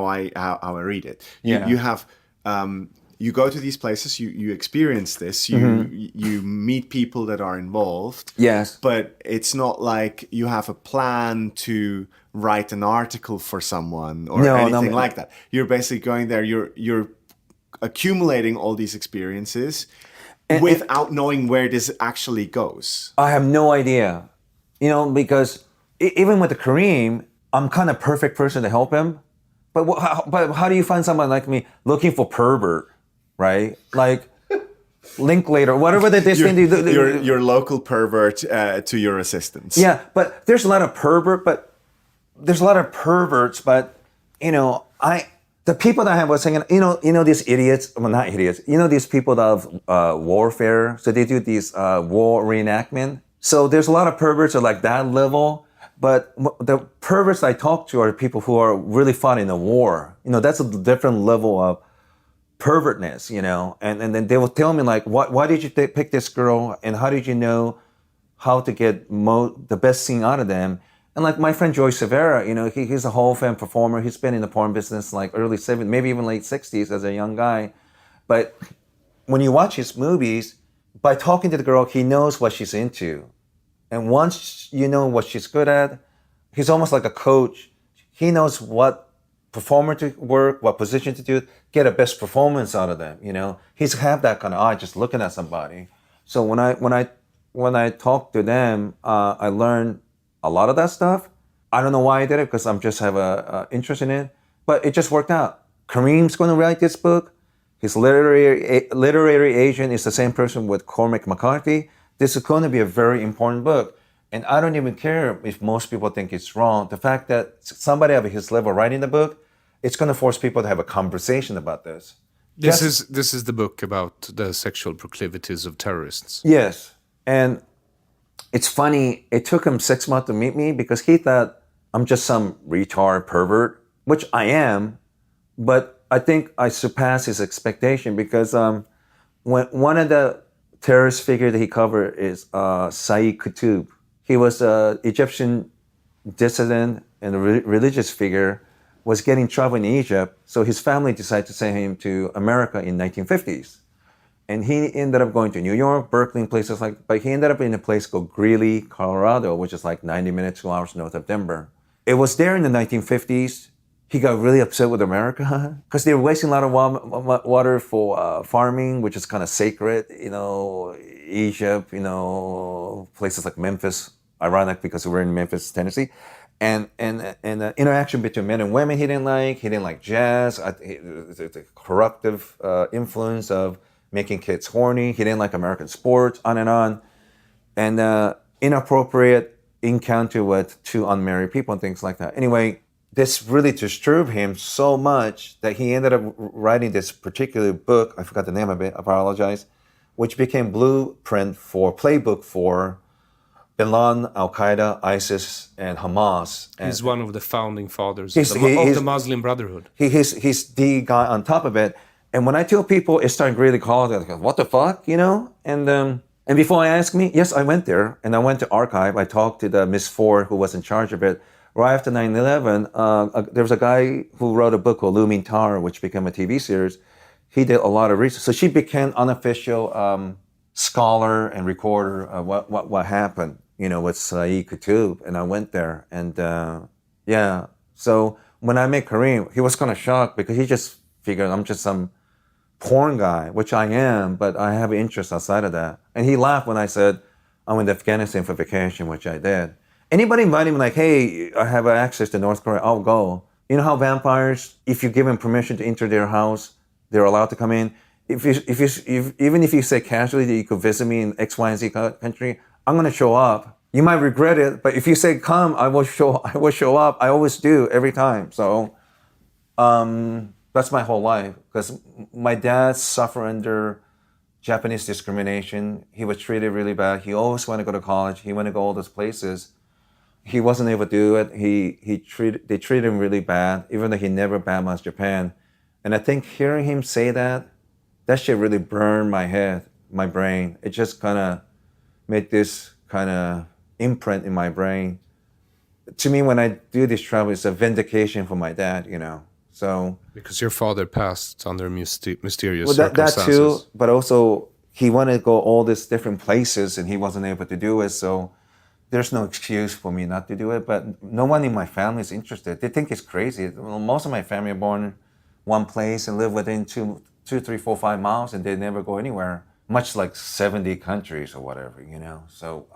Speaker 4: I read it. You have you go to these places, you experience this, you meet people that are involved.
Speaker 5: Yes.
Speaker 4: But it's not like you have a plan to write an article for someone or anything like that. You're basically going there, you're accumulating all these experiences without knowing where this actually goes.
Speaker 5: I have no idea, because even with the Kareem, I'm kind of perfect person to help him. But how do you find someone like me looking for pervert, right? Like Linklater, whatever that this thing.
Speaker 4: Your local pervert to your assistants.
Speaker 5: Yeah, but there's a lot of perverts, but the people that I was saying, these idiots, well, not idiots, these people that have warfare, so they do these war reenactment. So there's a lot of perverts at like that level, but the perverts I talk to are people who are really fought in the war. That's a different level of pervertness, and then they will tell me like, why did you pick this girl, and how did you know how to get the best thing out of them? And like my friend Joy Severa, he's a whole fan performer. He's been in the porn business like early 70s, maybe even late 60s as a young guy. But when you watch his movies, by talking to the girl, he knows what she's into. And once you know what she's good at, he's almost like a coach. He knows what performer to work, what position to do, get a best performance out of them. He's have that kind of eye just looking at somebody. So when I talk to them, I learn a lot of that stuff. I don't know why I did it, because I'm just have a interest in it, but it just worked out. Kareem's going to write this book. His literary agent is the same person with Cormac McCarthy. This is going to be a very important book. And I don't even care if most people think it's wrong. The fact that somebody of his level writing the book, it's going to force people to have a conversation about this.
Speaker 3: This is the book about the sexual proclivities of terrorists.
Speaker 5: Yes. And it's funny, it took him 6 months to meet me because he thought I'm just some retard pervert, which I am, but I think I surpassed his expectation because when one of the terrorist figures that he covered is Saeed Qutb. He was an Egyptian dissident and a religious figure, was getting trouble in Egypt, so his family decided to send him to America in 1950s. And he ended up going to New York, Berkeley, and places but he ended up in a place called Greeley, Colorado, which is like 90 minutes, 2 hours north of Denver. It was there in the 1950s. He got really upset with America because they were wasting a lot of water for farming, which is kind of sacred, Egypt, places like Memphis, ironic because we're in Memphis, Tennessee. And the interaction between men and women he didn't like jazz, the corruptive influence of making kids horny. He didn't like American sports, on. And inappropriate encounter with two unmarried people and things like that. Anyway, this really disturbed him so much that he ended up writing this particular book, I forgot the name of it, I apologize, which became playbook for Bin Laden, Al-Qaeda, ISIS, and Hamas. And
Speaker 3: he's one of the founding fathers of the Muslim Brotherhood.
Speaker 5: He's the guy on top of it. And when I tell people, it started really calling, they're like, what the fuck, And before I ask me, yes, I went there. And I went to archive. I talked to the Miss Ford, who was in charge of it. Right after 9/11, there was a guy who wrote a book called Looming Tower, which became a TV series. He did a lot of research. So she became unofficial scholar and recorder of what happened, with Saeed Qutb. And I went there. And so when I met Kareem, he was kind of shocked because he just figured I'm just some porn guy, which I am, but I have interest outside of that. And he laughed when I said, I went to Afghanistan for vacation, which I did. Anybody invite him like, hey, I have access to North Korea, I'll go. You know how vampires, if you give them permission to enter their house, they're allowed to come in? Even if you say casually that you could visit me in X, Y, and Z country, I'm going to show up. You might regret it, but if you say come, I will show up. I always do every time. So that's my whole life. Because my dad suffered under Japanese discrimination. He was treated really bad. He always wanted to go to college. He wanted to go all those places. He wasn't able to do it. They treated him really bad, even though he never badmouthed Japan. And I think hearing him say that shit really burned my head, my brain. It just kind of made this kind of imprint in my brain. To me, when I do this travel, it's a vindication for my dad, So
Speaker 3: Because your father passed under mysterious
Speaker 5: well, that
Speaker 3: circumstances.
Speaker 5: too, but also he wanted to go all these different places and he wasn't able to do it. So there's no excuse for me not to do it. But no one in my family is interested. They think it's crazy. Well, most of my family are born in one place and live within 2, 3, 4, 5 miles, and they never go anywhere. Much like 70 countries or whatever, you know. So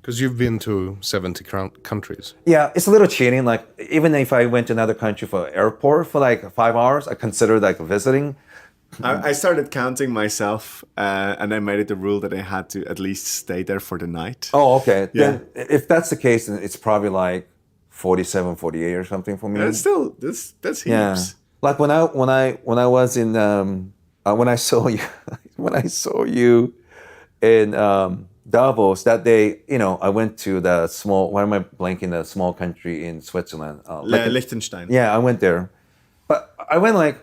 Speaker 3: Because you've been to 70 countries.
Speaker 5: yeah, it's a little cheating. Like even if I went to another country for airport for like 5 hours, I consider like visiting.
Speaker 4: I started counting myself, and I made it a rule that I had to at least stay there for the night.
Speaker 5: Oh, okay.
Speaker 4: Yeah.
Speaker 5: Then if that's the case, then it's probably like 47, 48 or something for me.
Speaker 4: That's still that's heaps.
Speaker 5: Yeah. Like when I was in when I saw you when I saw you in Davos that day, you know, I went to the small. Why am I blanking? The small country in Switzerland.
Speaker 4: Liechtenstein.
Speaker 5: Yeah, I went there, but I went like,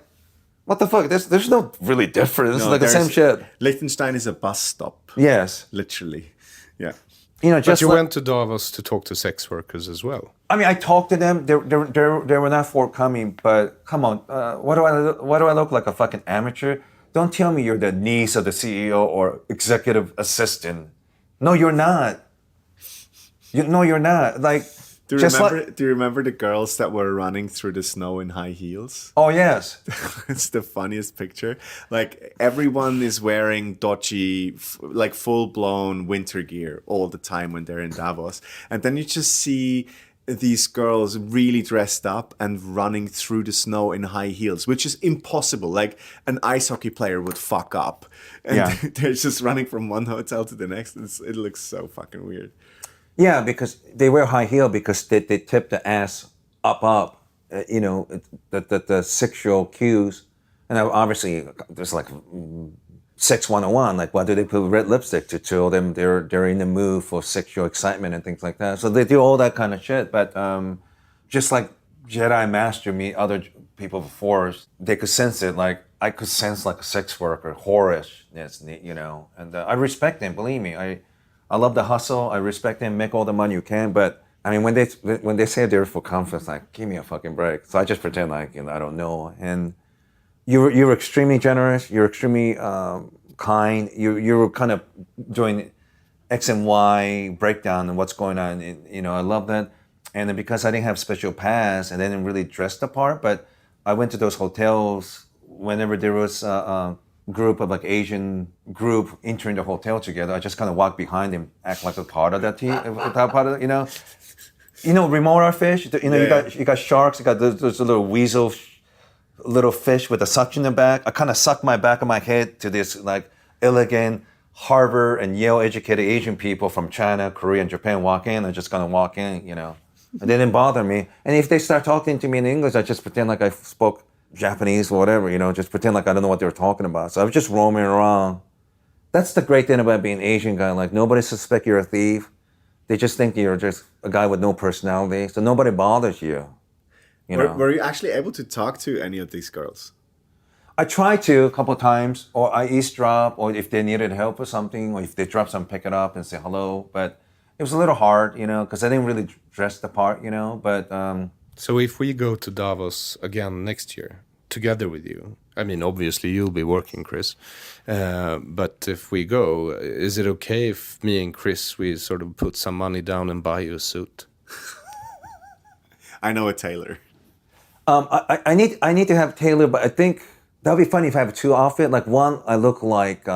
Speaker 5: what the fuck? There's no really difference. It's
Speaker 4: No,
Speaker 5: like the same shit.
Speaker 4: Liechtenstein is a bus stop.
Speaker 5: Yes,
Speaker 4: Literally. Yeah.
Speaker 5: you know,
Speaker 3: But
Speaker 5: just
Speaker 3: you
Speaker 5: like,
Speaker 3: went to Davos to talk to sex workers as well.
Speaker 5: I mean, I talked to them. They were not forthcoming. But come on, what do I look like, a fucking amateur? Don't tell me you're the niece of the CEO or executive assistant. No, you're not. No, you're not. Like,
Speaker 4: Do you
Speaker 5: just
Speaker 4: remember?
Speaker 5: like,
Speaker 4: Do you remember the girls that were running through the snow in high heels?
Speaker 5: oh yes,
Speaker 4: It's the funniest picture. Like everyone is wearing dodgy, like full blown winter gear all the time when they're in Davos, and then you just see these girls really dressed up and running through the snow in high heels, which is impossible. Like an ice hockey player would fuck up, and
Speaker 5: Yeah.
Speaker 4: they're just running from one hotel to the next. It looks so fucking weird.
Speaker 5: yeah, because they wear high heel because they tip the ass up. You know, the sexual cues, and obviously there's like sex 101. Like, why do they put red lipstick to show them they're in the mood for sexual excitement and things like that? So they do all that kind of shit. But just like Jedi Master meet other people before, they could sense it. Like I could sense like a sex worker, whorishness, you know. And I respect them. Believe me, I love the hustle. I respect them. Make all the money you can. But I mean, when they say they're for confidence, like give me a fucking break. So I just pretend like, you know, I don't know. And you're extremely generous. You're extremely kind. You were kind of doing X and Y breakdown and what's going on. And, you know, I love that. And then because I didn't have special pass and I didn't really dress the part, but I went to those hotels whenever there was a group of like Asian group entering the hotel together. I just kind of walk behind them, act like a part of that team, part of, you know. You know, remora fish. You know,
Speaker 4: Yeah.
Speaker 5: you got sharks. You got those little weasel, little fish with a suction in the back. I kind of sucked my back of my head to this like elegant Harvard and Yale educated Asian people from China, Korea, and Japan walk in. I just kind of walk in, you know, and they didn't bother me. And if they start talking to me in English, I just pretend like I spoke Japanese or whatever, you know, just pretend like I don't know what they were talking about. So I was just roaming around. That's the great thing about being an Asian guy. Like nobody suspects you're a thief. They just think you're just a guy with no personality. So nobody bothers you. You know?
Speaker 4: Were you actually able to talk to any of these girls?
Speaker 5: I tried to a couple of times, or I eavesdrop, or if they needed help or something, or if they drop some, pick it up and say hello. But it was a little hard, you know, because I didn't really dress the part, you know. But
Speaker 3: So if we go to Davos again next year, together with you, I mean, obviously you'll be working, Chris. But if we go, is it okay if me and Chris, we sort of put some money down and buy you a suit?
Speaker 4: I know a tailor.
Speaker 5: I need to have tailor, but I think that would be funny if I have two outfits. Like one, I look like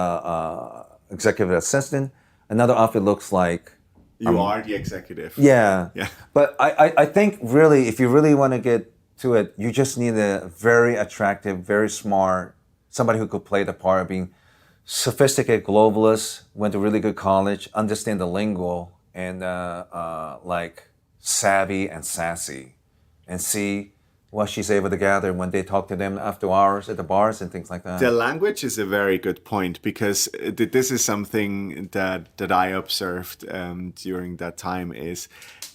Speaker 5: executive assistant. Another outfit looks like
Speaker 4: You are the executive.
Speaker 5: yeah.
Speaker 4: Yeah.
Speaker 5: But I think really, if you really want to get to it, you just need a very attractive, very smart, somebody who could play the part of being sophisticated globalist, went to really good college, understand the lingo, and like savvy and sassy, and see what she's able to gather when they talk to them after hours at the bars and things like that.
Speaker 4: The language is a very good point because this is something that I observed during that time is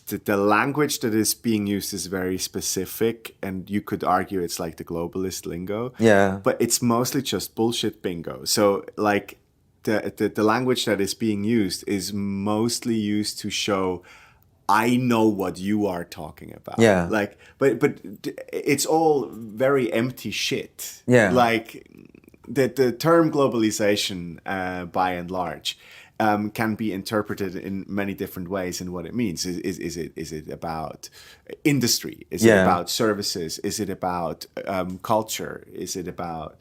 Speaker 4: that the language that is being used is very specific, and you could argue it's like the globalist lingo.
Speaker 5: Yeah.
Speaker 4: But it's mostly just bullshit bingo. So like the language that is being used is mostly used to show I know what you are talking about.
Speaker 5: Yeah.
Speaker 4: Like, but it's all very empty shit.
Speaker 5: Yeah.
Speaker 4: Like the term globalization, by and large, can be interpreted in many different ways in what it means. Is it about industry? Is it
Speaker 5: Yeah.
Speaker 4: about services? Is it about culture? Is it about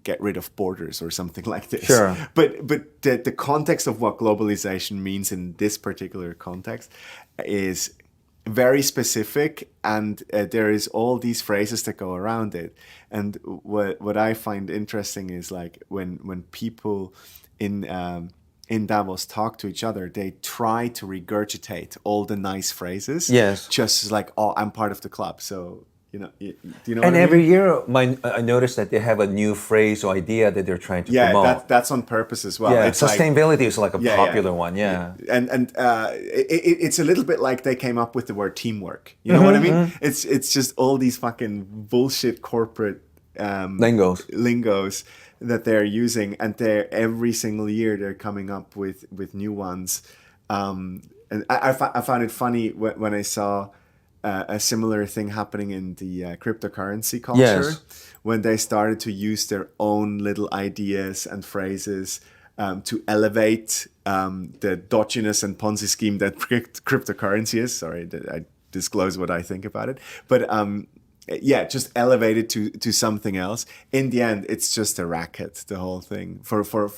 Speaker 4: get rid of borders or something like this?
Speaker 5: Sure.
Speaker 4: But the context of what globalization means in this particular context is very specific, and there is all these phrases that go around it. And what I find interesting is like when people in Davos talk to each other, they try to regurgitate all the nice phrases.
Speaker 5: Yes.
Speaker 4: Just like, oh, I'm part of the club, so. Do you know?
Speaker 5: And
Speaker 4: what I
Speaker 5: every
Speaker 4: mean?
Speaker 5: year, I noticed that they have a new phrase or idea that they're trying to promote.
Speaker 4: That's on purpose as well.
Speaker 5: Yeah,
Speaker 4: It's like,
Speaker 5: sustainability is like a
Speaker 4: Yeah,
Speaker 5: popular one. Yeah.
Speaker 4: and it's a little bit like they came up with the word teamwork. You know what I mean? It's just all these fucking bullshit corporate lingos that they're using, and every single year they're coming up with new ones. And I found it funny when I saw a similar thing happening in the cryptocurrency culture, when they started to use their own little ideas and phrases to elevate the dodginess and Ponzi scheme that cryptocurrency is. Sorry that I disclose what I think about it, but just elevate it to something else. In the end, it's just a racket, the whole thing for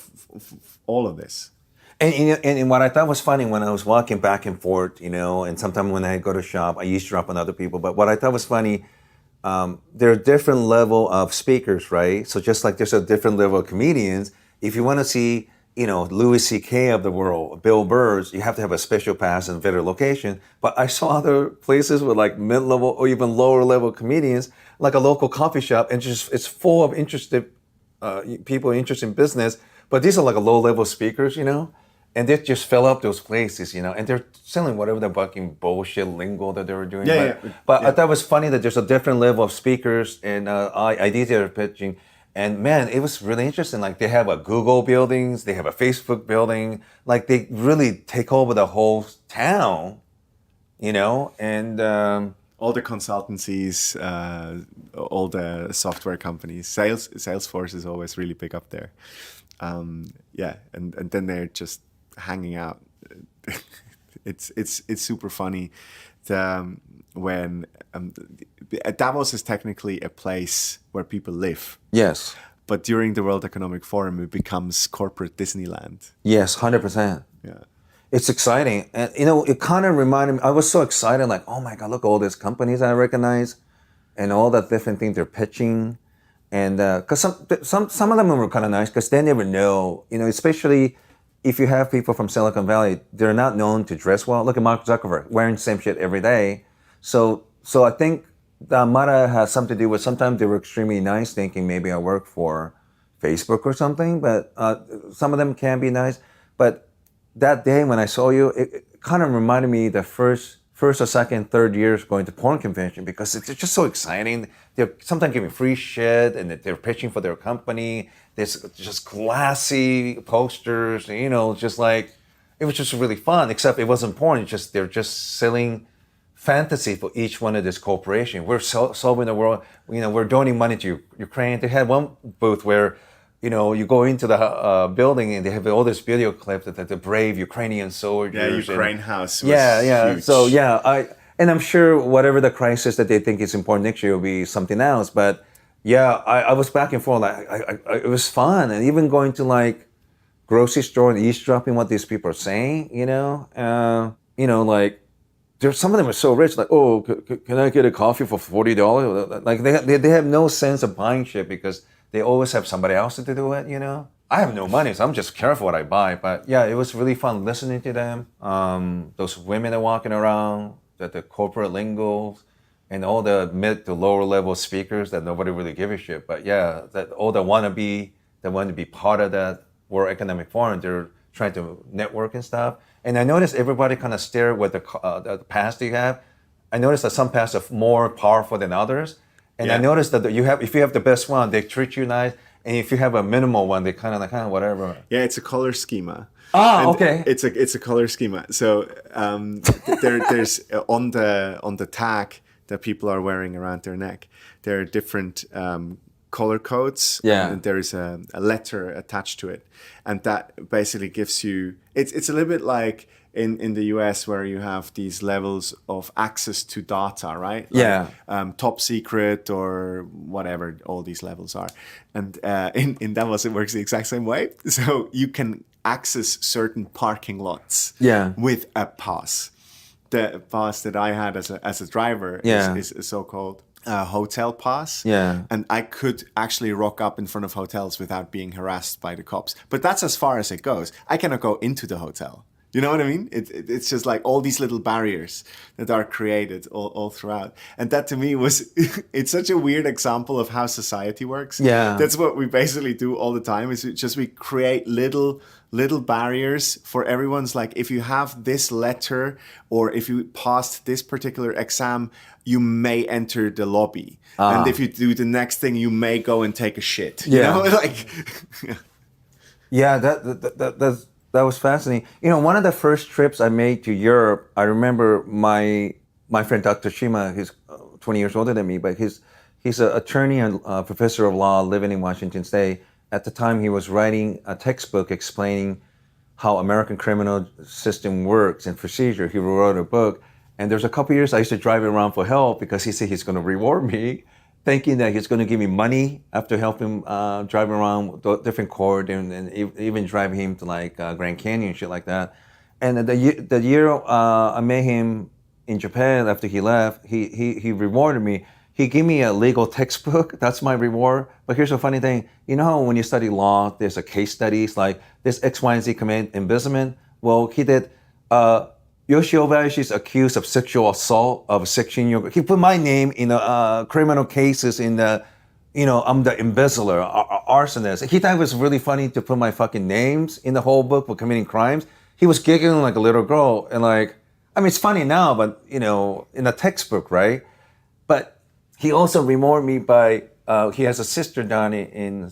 Speaker 4: all of this.
Speaker 5: And what I thought was funny when I was walking back and forth, and sometimes when I go to shop, I eavesdrop on other people. But what I thought was funny, there are different level of speakers, right? So just like there's a different level of comedians, if you want to see, Louis C.K. of the world, Bill Burrs, you have to have a special pass and better location. But I saw other places with like mid-level or even lower level comedians, like a local coffee shop, and just it's full of interested people interested in business. But these are like a low-level speakers, and they just fill up those places, and they're selling whatever the fucking bullshit lingo that they were doing. But I thought it was funny that there's a different level of speakers and ideas they're pitching. And man, it was really interesting. Like they have a Google buildings, they have a Facebook building. Like they really take over the whole town, and
Speaker 4: all the consultancies, all the software companies, Salesforce is always really big up there. And then they're just hanging out. It's super funny. When Davos is technically a place where people live.
Speaker 5: Yes.
Speaker 4: But during the World Economic Forum, it becomes corporate Disneyland.
Speaker 5: Yes, 100%.
Speaker 4: Yeah.
Speaker 5: It's exciting. And, it kind of reminded me, I was so excited, like, oh my God, look at all these companies I recognize and all the different things they're pitching. And because some of them were kind of nice because they never know, especially if you have people from Silicon Valley, they're not known to dress well. Look at Mark Zuckerberg, wearing the same shit every day. So I think that might have had something to do with sometimes they were extremely nice, thinking maybe I work for Facebook or something, but some of them can be nice. But that day when I saw you, it kind of reminded me the first or second, third years going to porn convention because it's just so exciting. They're sometimes giving free shit and they're pitching for their company. There's just classy posters, just like, it was just really fun, except it wasn't porn. It's just, they're just selling fantasy for each one of this corporation. We're solving the world. We're donating money to Ukraine. They had one booth where, you go into the building and they have all this video clip that the brave Ukrainian soldiers.
Speaker 4: Yeah, Ukraine House was huge.
Speaker 5: So and I'm sure whatever the crisis that they think is important next year will be something else. But yeah, I was back and forth. Like it was fun, and even going to like grocery store and eavesdropping what these people are saying. Like. Some of them are so rich, like, oh, can I get a coffee for $40? Like they have no sense of buying shit because they always have somebody else to do it, I have no money, so I'm just careful what I buy. But yeah, it was really fun listening to them. Those women are walking around, the corporate lingos, and all the mid to lower level speakers that nobody really give a shit. But yeah, that all the want to be part of that World Economic Forum, they're trying to network and stuff. And I noticed everybody kind of stare with the pass you have. I noticed that some passes are more powerful than others. And I noticed that if you have the best one, they treat you nice. And if you have a minimal one, they kind of like, whatever.
Speaker 4: Yeah, it's a color schema.
Speaker 5: Ah,
Speaker 4: And
Speaker 5: okay.
Speaker 4: It's a color schema. So there's on the tag that people are wearing around their neck, there are different color codes.
Speaker 5: Yeah.
Speaker 4: And there is a letter attached to it, and that basically gives you. It's a little bit like in the US where you have these levels of access to data, right? Like, top secret or whatever all these levels are, and in Davos it works the exact same way. So you can access certain parking lots with a pass. The pass that I had as a driver is a so-called hotel pass.
Speaker 5: Yeah.
Speaker 4: And I could actually rock up in front of hotels without being harassed by the cops. But that's as far as it goes. I cannot go into the hotel. You know what I mean? It's just like all these little barriers that are created all throughout. And that to me was, it's such a weird example of how society works.
Speaker 5: Yeah.
Speaker 4: That's what we basically do all the time, is we create little barriers for everyone's, like, if you have this letter or if you passed this particular exam, you may enter the lobby. And if you do the next thing, you may go and take a shit. You know? Like,
Speaker 5: yeah, that was fascinating. You know, one of the first trips I made to Europe, I remember my friend Dr. Shima, he's 20 years older than me, but he's an attorney and professor of law living in Washington State. At the time, he was writing a textbook explaining how American criminal system works and procedure. He wrote a book, and there's a couple years I used to drive him around for help because he said he's going to reward me, thinking that he's going to give me money after helping drive around different court and even driving him to like Grand Canyon and shit like that. And the year I met him in Japan after he left, he rewarded me. He gave me a legal textbook. That's my reward. But here's the funny thing. You know how when you study law, there's a case studies like this X, Y, and Z commit embezzlement? Well, he did. Yoshi Obayashi is accused of sexual assault of a 16-year-old. He put my name in criminal cases in the, I'm the embezzler, arsonist. He thought it was really funny to put my fucking names in the whole book for committing crimes. He was giggling like a little girl. And like, I mean, it's funny now, but, in a textbook, right? But he also rewarded me by, he has a sister down in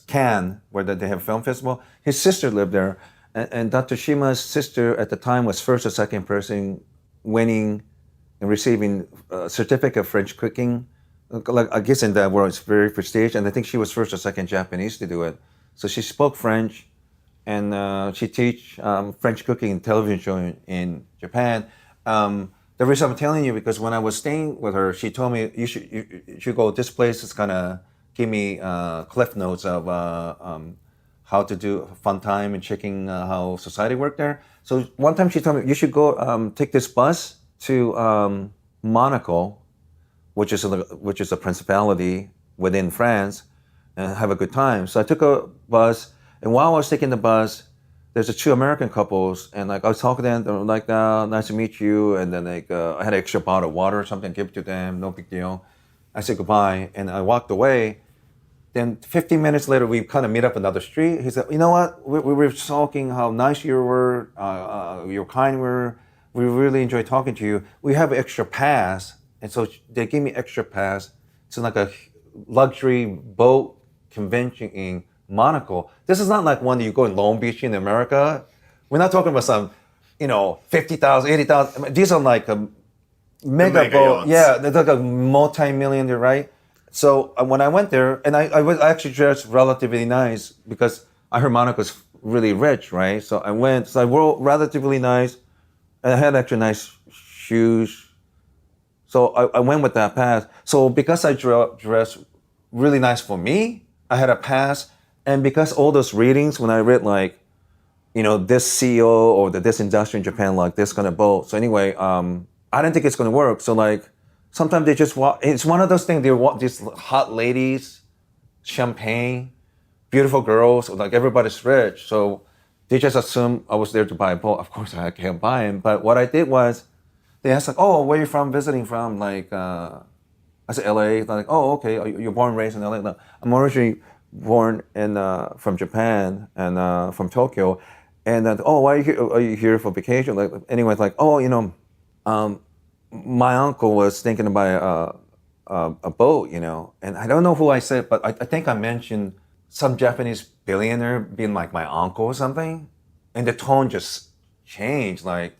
Speaker 5: Cannes, where they have a film festival. His sister lived there. And Dr. Shima's sister at the time was first or second person winning and receiving a certificate of French cooking. Like, I guess in that world, it's very prestigious. And I think she was first or second Japanese to do it. So she spoke French, and she teach French cooking and television show in Japan. The reason I'm telling you, because when I was staying with her, she told me, you should go, this place is gonna give me cliff notes of how to do fun time and checking how society worked there. So one time she told me, you should go take this bus to Monaco, which is a principality within France, and have a good time. So I took a bus, and while I was taking the bus, there's two American couples, and like I was talking to them, they were like, nice to meet you, and then like I had an extra bottle of water or something, give it to them, no big deal. I said goodbye, and I walked away. Then 15 minutes later, we kind of meet up another street. He said, you know what? We were talking how nice you were, you're kind were. We really enjoyed talking to you. We have an extra pass. And so they gave me extra pass. It's like a luxury boat convention in Monaco. This is not like one that you go in Long Beach in America. We're not talking about some, 50,000, 80,000. I mean, these are like a mega boat.
Speaker 4: Yachts.
Speaker 5: Yeah, they're like a multi-millionaire, right? So when I went there, and I was actually dressed relatively nice because I heard Monaco's really rich, right? So I went, so I wore relatively nice, and I had actually nice shoes. So I went with that pass. So because I dressed really nice for me, I had a pass. And because all those readings, when I read like, this CEO or this industry in Japan, like this kind of boat. So anyway, I didn't think it's going to work. So like, sometimes they just walk. It's one of those things. They walk these hot ladies, champagne, beautiful girls. Like everybody's rich, so they just assume I was there to buy a boat. Of course, I can't buy them. But what I did was, they asked like, "Oh, where are you from? Visiting from?" Like, I said, "LA." They're like, "Oh, okay. You're born and raised in LA." No, I'm originally born from Japan and from Tokyo. And oh, why are you here? Are you here for vacation? Like, anyway, it's like, oh, my uncle was thinking about a boat, and I don't know who I said, but I think I mentioned some Japanese billionaire being like my uncle or something, and the tone just changed. Like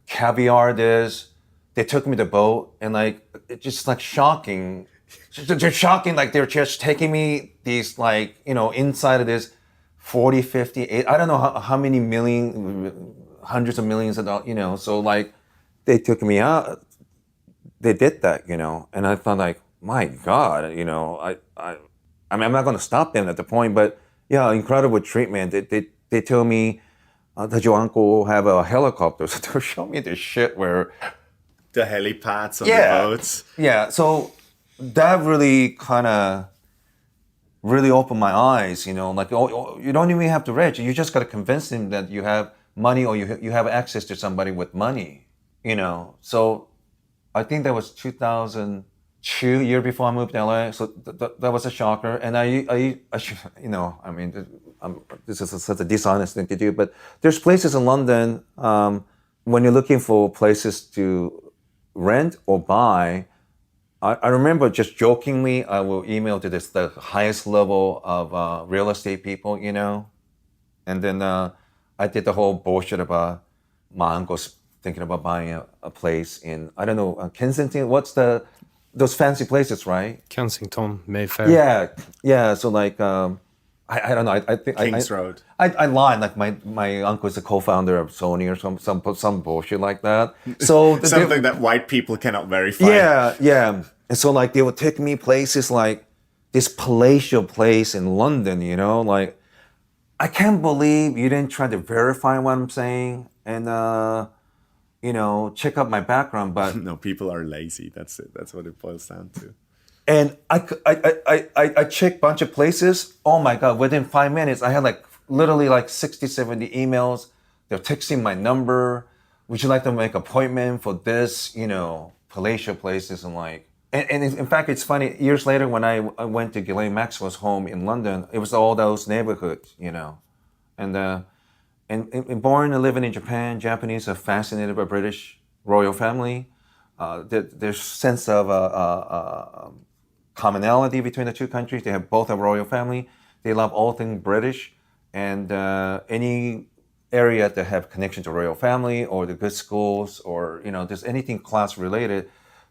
Speaker 5: caviar this, they took me to the boat, and like it's just like shocking. They're shocking, like they're just taking me these like, you know, inside of this 40, 50, 8, I don't know how many million, hundreds of millions of dollars, you know. So like they took me out, they did that, you know, and I thought like, my God, you know, I mean, I'm not going to stop them at the point, but yeah, incredible treatment. They tell me that your uncle have a helicopter, so they'll show me this shit where
Speaker 4: The helipads on
Speaker 5: Yeah.
Speaker 4: the boats.
Speaker 5: yeah, so that really kind of really opened my eyes, you know, like, oh, you don't even have to rich. You just got to convince them that you have money or you have access to somebody with money, you know. So I think that was 2002, year before I moved to LA. So that was a shocker. And I should, you know, I mean, this is such a dishonest thing to do, but there's places in London, when you're looking for places to rent or buy, I remember just jokingly, I will email to the highest level of real estate people, you know, and then I did the whole bullshit about my uncle's thinking about buying a place in, I don't know, Kensington. What's those fancy places, right?
Speaker 3: Kensington, Mayfair.
Speaker 5: Yeah. So like, I don't know. I think
Speaker 4: Kings Road.
Speaker 5: I lied. Like my uncle is a co-founder of Sony or some bullshit like that. So
Speaker 4: Something that white people cannot verify.
Speaker 5: yeah. And so like they would take me places like this palatial place in London, you know, like I can't believe you didn't try to verify what I'm saying and you know, check out my background, but
Speaker 4: No, people are lazy. That's it. That's what it boils down to.
Speaker 5: and I checked a bunch of places. Oh my God, within 5 minutes, I had like literally like 60, 70 emails. They're texting my number. Would you like to make an appointment for this, you know, palatial places? And like, and in fact, it's funny. Years later, when I went to Ghislaine Maxwell's home in London, it was all those neighborhoods, you know. And born and living in Japan, Japanese are fascinated by British royal family. There's sense of commonality between the two countries. They have both a royal family. They love all things British, and any area that have connection to royal family or the good schools or you know, there's anything class related.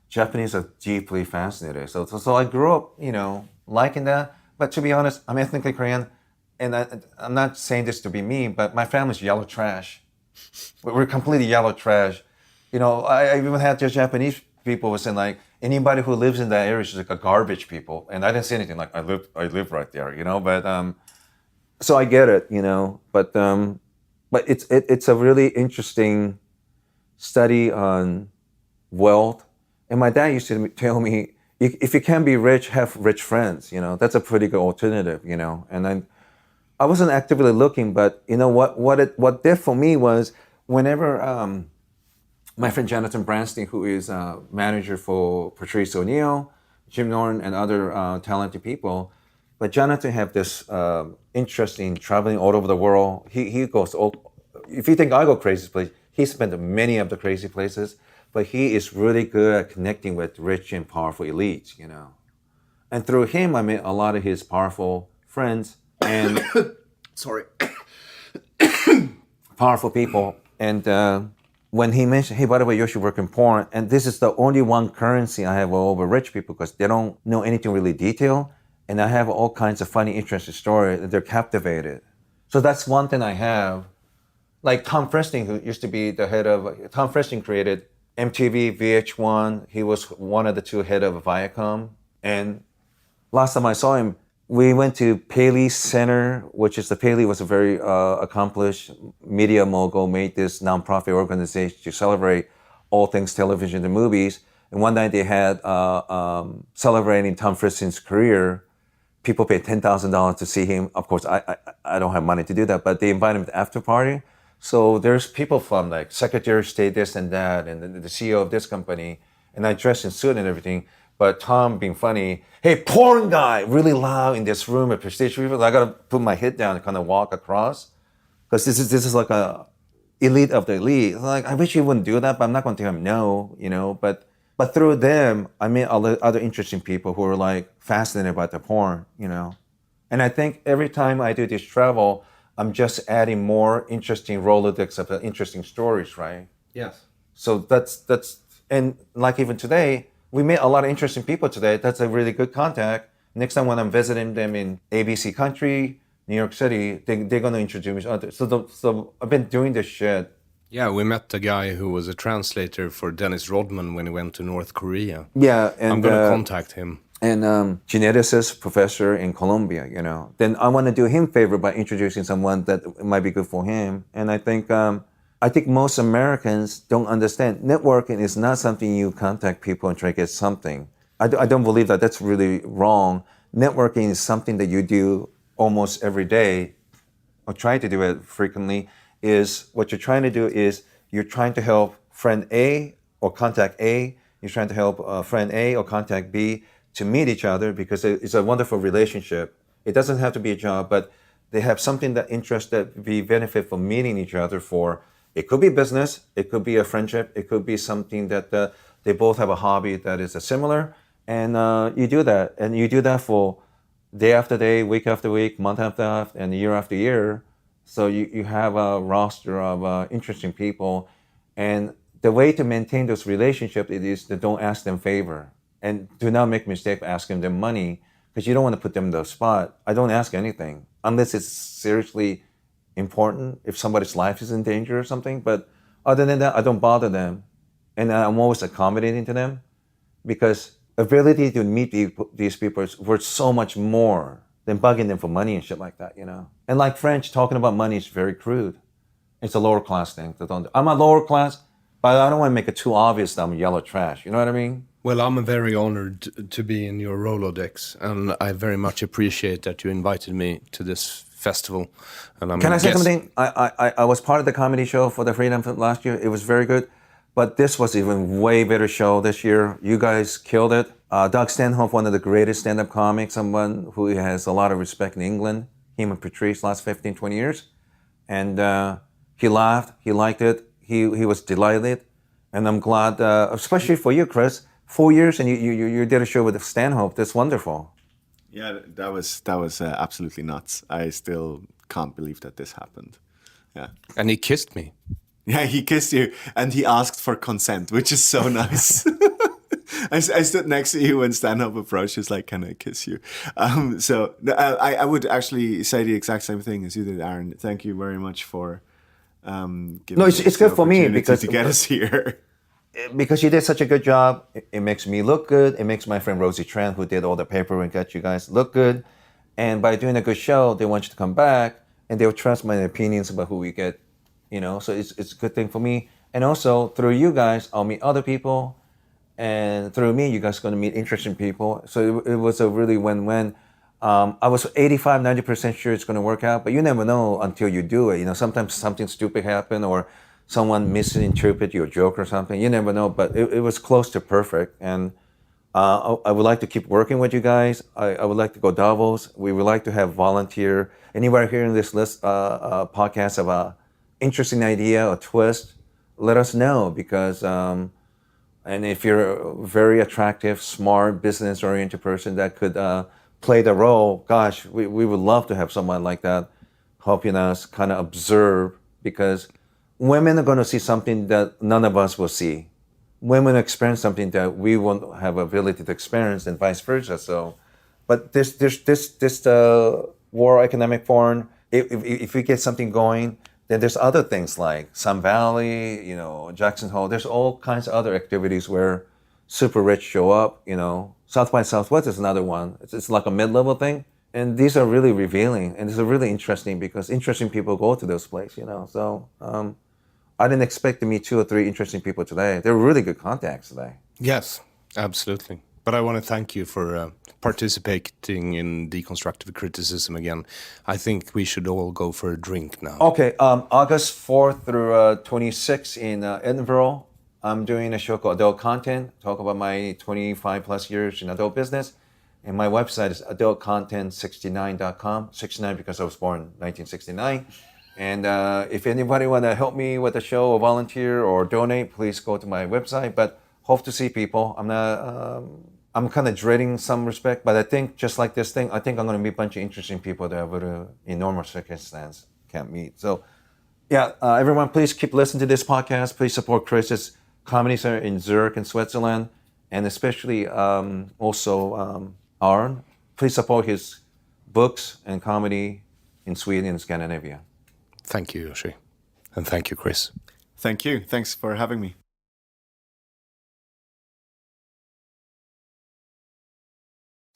Speaker 5: Japanese are deeply fascinated. So I grew up, you know, liking that. But to be honest, I'm ethnically Korean, and I'm not saying this to be mean, but my family's yellow trash. We're completely yellow trash. You know, I even had just Japanese people were saying like anybody who lives in that area is like a garbage people, and I didn't say anything. Like I live right there, you know. But so I get it, you know. But it's a really interesting study on wealth. And my dad used to tell me, if you can't be rich, have rich friends. You know, that's a pretty good alternative. You know, and then I wasn't actively looking, but you know what did for me was whenever my friend Jonathan Branstein, who is manager for Patrice O'Neill, Jim Norton, and other talented people, but Jonathan have this interest in traveling all over the world. He goes all. If you think I go crazy place, he spent many of the crazy places, but he is really good at connecting with rich and powerful elites, you know. And through him, I met a lot of his powerful friends and
Speaker 4: Sorry.
Speaker 5: powerful people. And when he mentioned, hey, by the way, you should work in porn, and this is the only one currency I have over rich people because they don't know anything really detailed, and I have all kinds of funny, interesting stories, and they're captivated. So that's one thing I have. Like Tom Fresting, who used to be the head of, Tom Fresting created MTV, VH1. He was one of the two head of Viacom. And last time I saw him, we went to Paley Center, which is Paley was a very accomplished media mogul, made this nonprofit organization to celebrate all things television and movies. And one night they had celebrating Tom Fresting's career. People paid $10,000 to see him. Of course, I don't have money to do that, but they invited him to the after party. So there's people from like Secretary of State, this and that, and the CEO of this company, and I dressed in suit and everything. But Tom being funny, hey, porn guy, really loud in this room at Prestige People. I gotta put my head down and kind of walk across, because this is like a elite of the elite. Like I wish he wouldn't do that, but I'm not going to tell him no, you know. But through them, I met other interesting people who were like fascinated about the porn, you know. And I think every time I do this travel, I'm just adding more interesting Rolodex of interesting stories, right?
Speaker 2: Yes.
Speaker 5: So that's and like even today, we met a lot of interesting people today. That's a really good contact. Next time when I'm visiting them in ABC country, New York City, they're gonna introduce each other. So I've been doing this shit.
Speaker 3: Yeah, we met a guy who was a translator for Dennis Rodman when he went to North Korea.
Speaker 5: Yeah, and
Speaker 3: I'm gonna contact him.
Speaker 5: and geneticist professor in Colombia, then I want to do him favor by introducing someone that might be good for him. And I think most Americans don't understand networking is not something you contact people and try to get something. I don't believe that. That's really wrong. Networking is something that you do almost every day or try to do it frequently. Is what you're trying to do is you're trying to help friend A or contact A. You're trying to help friend A or contact B to meet each other because it's a wonderful relationship. It doesn't have to be a job, but they have something that interests that be benefit from meeting each other for. It could be business, it could be a friendship, it could be something that they both have a hobby that is similar, and you do that, and you do that for day after day, week after week, month after month, and year after year. So you have a roster of interesting people, and the way to maintain those relationships is to don't ask them favor. And do not make a mistake of asking them money because you don't want to put them in the spot. I don't ask anything unless it's seriously important, if somebody's life is in danger or something. But other than that, I don't bother them. And I'm always accommodating to them because ability to meet these people is worth so much more than bugging them for money and shit like that, And like French, talking about money is very crude. It's a lower class thing. I'm a lower class, but I don't want to make it too obvious that I'm yellow trash. You know what I mean?
Speaker 3: Well, I'm very honored to be in your Rolodex, and I very much appreciate that you invited me to this festival. And
Speaker 5: Can I say something? I was part of the comedy show for the Freedom Fest last year. It was very good, but this was even way better show this year. You guys killed it. Doug Stanhope, one of the greatest stand-up comics, someone who has a lot of respect in England. Him and Patrice last 15, 20 years. And he laughed. He liked it. He was delighted. And I'm glad, especially for you, Chris, 4 years and you did a show with Stanhope. That's wonderful.
Speaker 4: Yeah, that was absolutely nuts. I still can't believe that this happened. Yeah.
Speaker 3: And he kissed me.
Speaker 4: Yeah, he kissed you and he asked for consent, which is so nice. I stood next to you when Stanhope approached. He's like, "Can I kiss you?" I would actually say the exact same thing as you did, Aaron. Thank you very much for giving
Speaker 5: No, it's good for me because
Speaker 4: to get us here.
Speaker 5: Because you did such a good job. It makes me look good. It makes my friend Rosie Tran, who did all the paperwork, got you guys look good. And by doing a good show, they want you to come back and they'll trust my opinions about who we get. So it's a good thing for me. And also through you guys, I'll meet other people. And through me, you guys are going to meet interesting people. So it was a really win-win. I was 85, 90% sure it's going to work out, but you never know until you do it. Sometimes something stupid happen or someone misinterpret your joke or something. You never know, but it was close to perfect. And I would like to keep working with you guys. I would like to go Davos. We would like to have volunteer. Anybody hearing this list podcast of a interesting idea or twist, let us know because... and if you're a very attractive, smart, business-oriented person that could play the role, gosh, we would love to have someone like that helping us kind of observe because women are going to see something that none of us will see. Women experience something that we won't have ability to experience and vice versa. So, but this World Economic Forum, if we get something going, then there's other things like Sun Valley, Jackson Hole. There's all kinds of other activities where super rich show up. South by Southwest is another one. It's like a mid-level thing. And these are really revealing. And it's really interesting because interesting people go to those places, So I didn't expect to meet 2 or 3 interesting people today. They're really good contacts today.
Speaker 3: Yes, absolutely. But I want to thank you for participating in deconstructive criticism again. I think we should all go for a drink now.
Speaker 5: Okay, August 4th through 26th in Edinburgh, I'm doing a show called Adult Content, talk about my 25 plus years in adult business. And my website is adultcontent69.com, 69 because I was born in 1969. And if anybody want to help me with the show or volunteer or donate, please go to my website. But hope to see people. I'm kind of dreading some respect, but I think just like this thing, I think I'm going to meet a bunch of interesting people that I would, in normal circumstance, can't meet. So, yeah, everyone, please keep listening to this podcast. Please support Chris's comedy center in Zurich in Switzerland, and especially also Aaron. Please support his books and comedy in Sweden and Scandinavia.
Speaker 3: Thank you, Yoshi. And thank you, Chris.
Speaker 4: Thank you. Thanks for having me.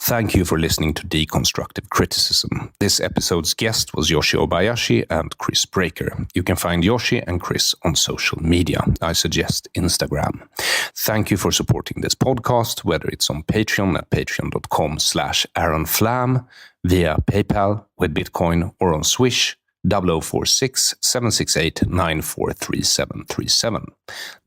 Speaker 1: Thank you for listening to Deconstructive Criticism. This episode's guest was Yoshi Obayashi and Chris Braeker. You can find Yoshi and Chris on social media. I suggest Instagram. Thank you for supporting this podcast, whether it's on Patreon at patreon.com/AaronFlam, via PayPal with Bitcoin, or on Swish 0046 768 943737.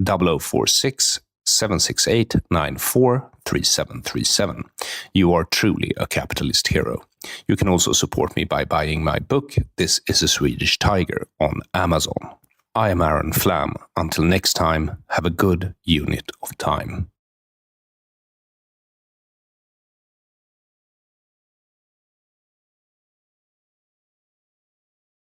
Speaker 1: 0046 768 943737. You are truly a capitalist hero. You can also support me by buying my book, This is a Swedish Tiger, on Amazon. I am Aaron Flam. Until next time, have a good unit of time.